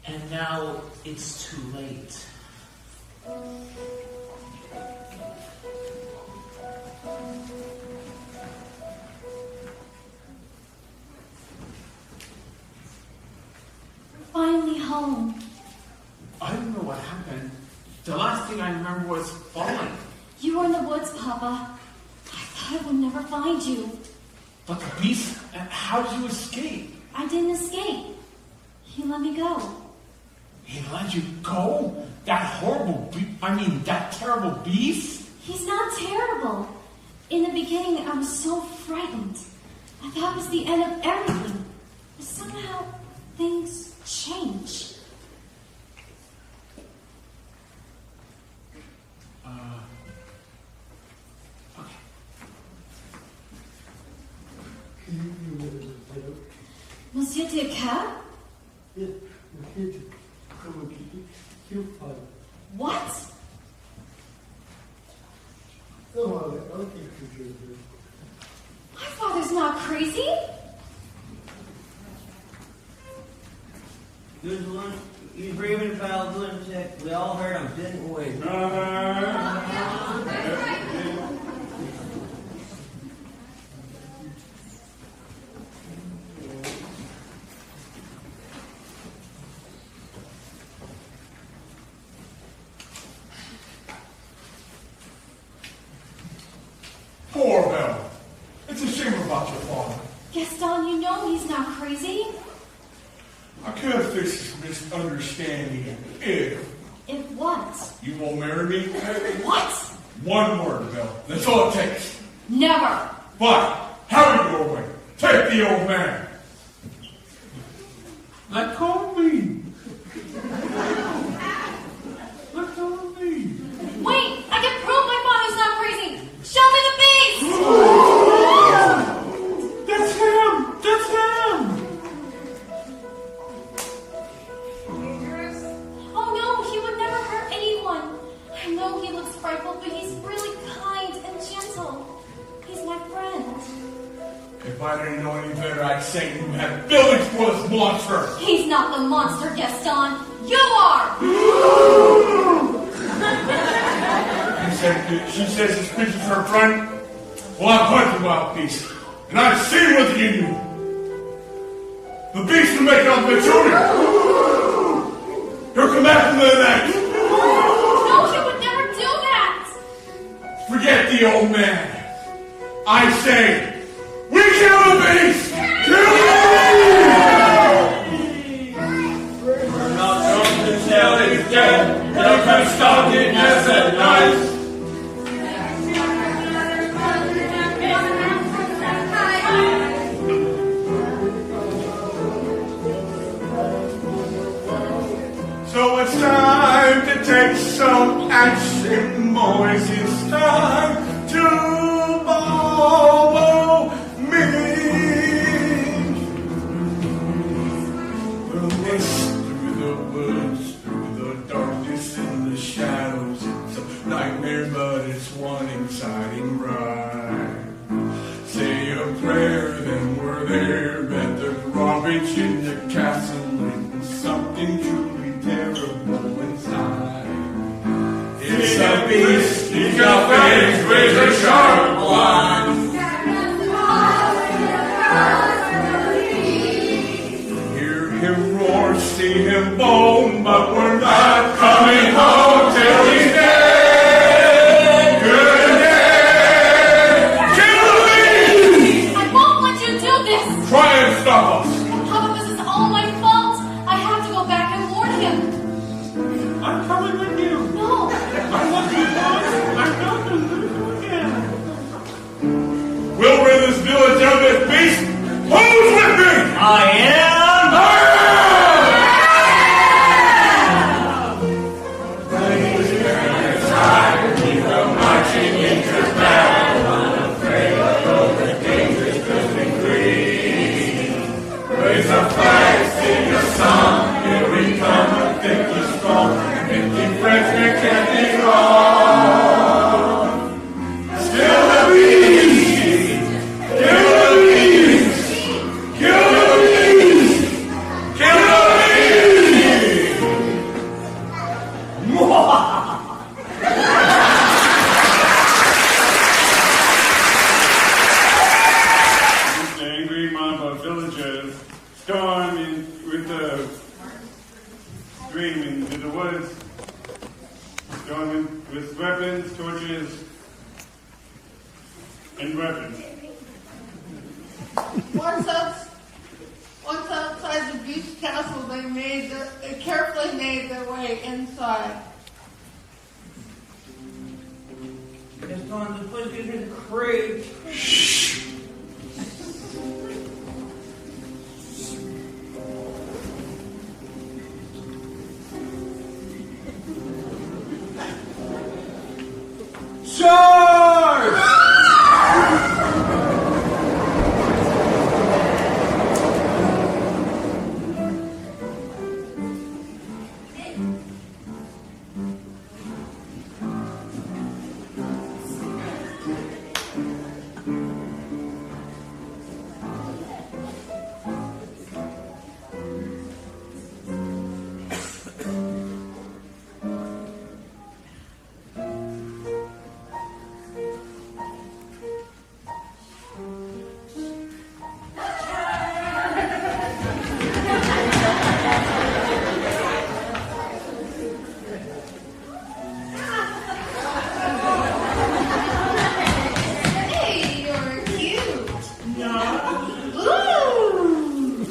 And now it's too late. Finally home. I don't know what happened. The last thing I remember was falling. You were in the woods, Papa. I thought I would never find you. But the beast, how did you escape? I didn't escape. He let me go. He let you go? That horrible that terrible beast? He's not terrible. In the beginning, I was so frightened. I thought it was the end of everything. But somehow, things change. Okay. Monsieur Descartes? What? My father's not crazy. Good one. He's raving about lunatic. We all heard him, didn't we? Poor Belle. It's a shame about your father. Gaston, you know he's not crazy. I could have fixed this misunderstanding if If what? you will marry me. What? One word, Belle. That's all it takes. Never. But have it your way. Take the old man. Let go of me. Let go of me. Wait, I can prove my father's not crazy. Show me the beast. That's him. That's him. Oh no, he would never hurt anyone. I know he looks frightful, but he's really kind and gentle. He's my friend. If I didn't know any better, I'd say you had feelings for this monster. He's not the monster, Gaston. You are. She says this creature's her friend. Well, I've hunted wild beasts, and I've seen what's in you. The beast will make up the children. He'll come back into the night. No, he would never do that. Forget the old man. I say, we kill the beast. Kill the beast. We're not going to tell he's dead. They'll come stalking us at night. catching boys, it's time to follow me. We'll miss through the woods, through the darkness and the shadows. It's a nightmare, but it's one exciting ride. Say a prayer, then we're there at the drawbridge in the castle, and something truly terrible inside. It's a beast, he's got fangs, razor sharp ones. Hear him roar, see him moan, but we're not coming home till he's dead. Good day. Kill me! I won't let you do this! Try and stop us. Papa, this is all my fault. I have to go back and warn him. I'm coming with you. No. I love you, boss. I'm not going to lose you again. We'll rid this village of this beast. Who's with me? I am. Marching into battle, unafraid of the dangers drifting green. Raise a flag, sing a song, here we come, a thick and strong, 50 Frenchmen can't be wrong. Still the beast! Kill the beast! Kill the beast! Kill the beast! The angry mob of villagers storm in with the stream into the woods, storming with weapons, torches, and weapons. Once outside the beast castle, they carefully made their way inside. Gaston, this place gives me the creeps. Charge! Hey, you're cute. Ooh.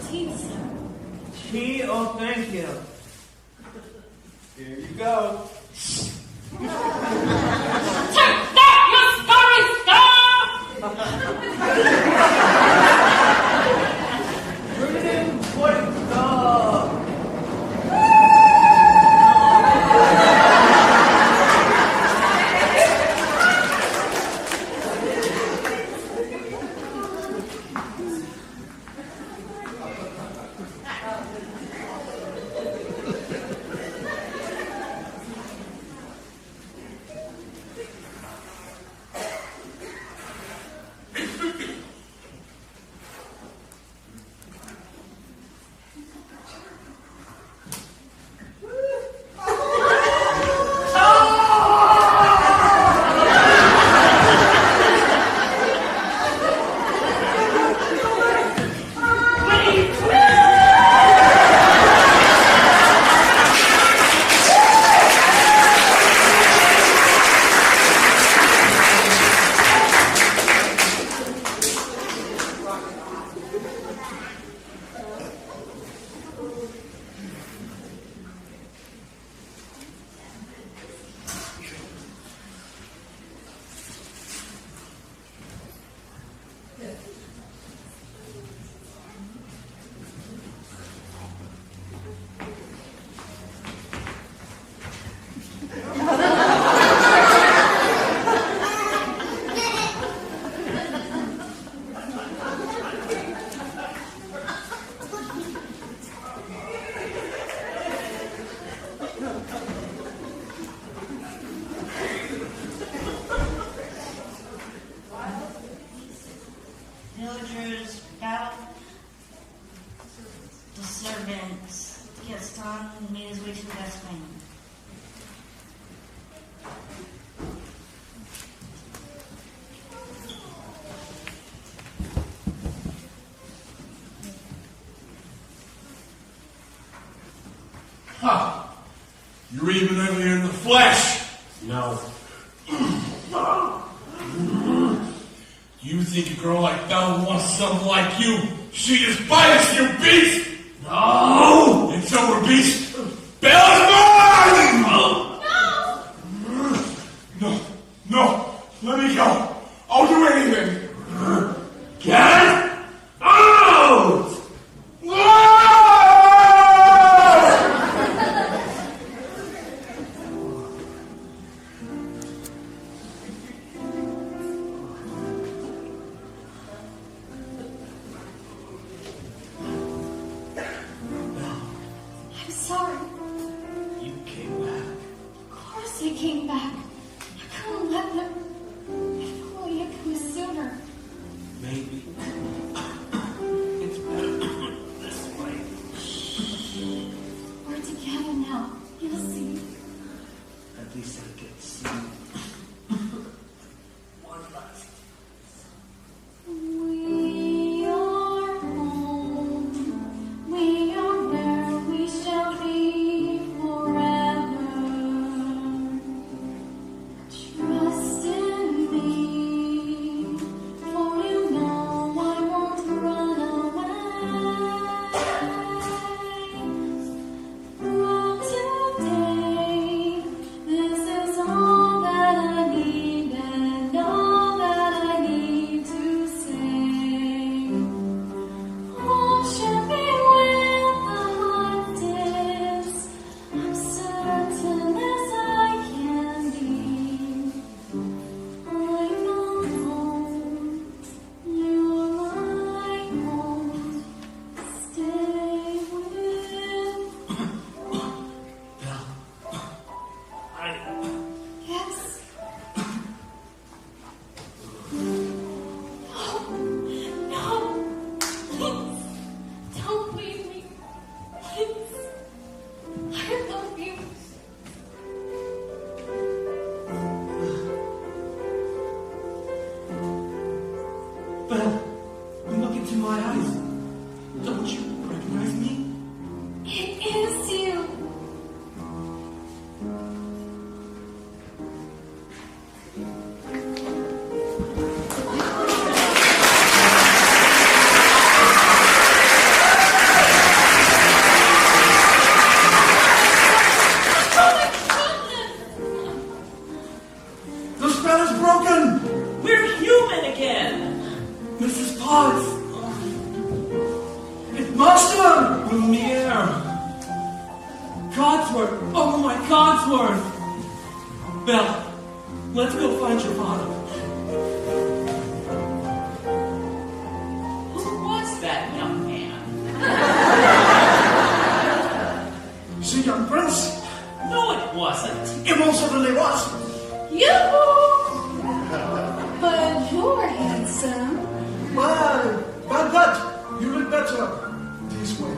tea, sir. Tea? Oh, thank you. Here you go. Take that, you scurry Villagers battled the servants. Gaston made his way to the West Wing. Ha! You're even uglier in the flesh! No. You think a girl like Belle wants someone like you? She is biased, you beast! No! And so we're beast. Belle's mine! No! No! Let me go! I'll do anything! Get out! I'm sorry. You came back. Of course I came back. I couldn't let them. If only had come sooner. Maybe. It's better this way. We're together now. You'll see. At least I get to see one last. We are home. We are where we shall be forever. Trust in me, for you know I won't run away. From today, this is all that I need and all that I need to say. All should be with the heart is. I'm certain as I can be. I'm alone. You're my home. Stay with. Yes. No, please, don't leave me. Please, I love you. Belle, look into my eyes. Don't you recognize me? It is you. What? It must have! Lumiere! Codsworth! Oh my Codsworth! Bella, let's go find your father. Who was that young man? The young prince? No, it wasn't. It most certainly was. Yoo-hoo! But you're handsome. Well, but, you look better this way.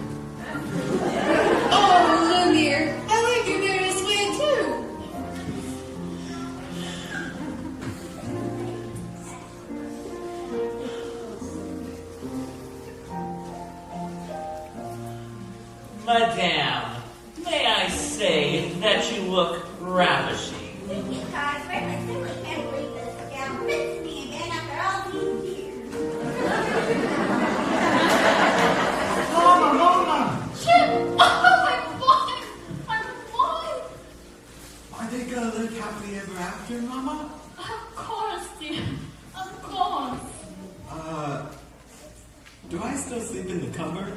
Oh, Lumiere, I like your hair this way too. Madame, may I say that you look ravishing? Because I simply can't believe that this gal fits me again after all these years. Mama! Chip! Oh, I'm blind! I'm blind! Are they gonna live happily ever after, Mama? Of course, dear. Of course. Do I still sleep in the cupboard?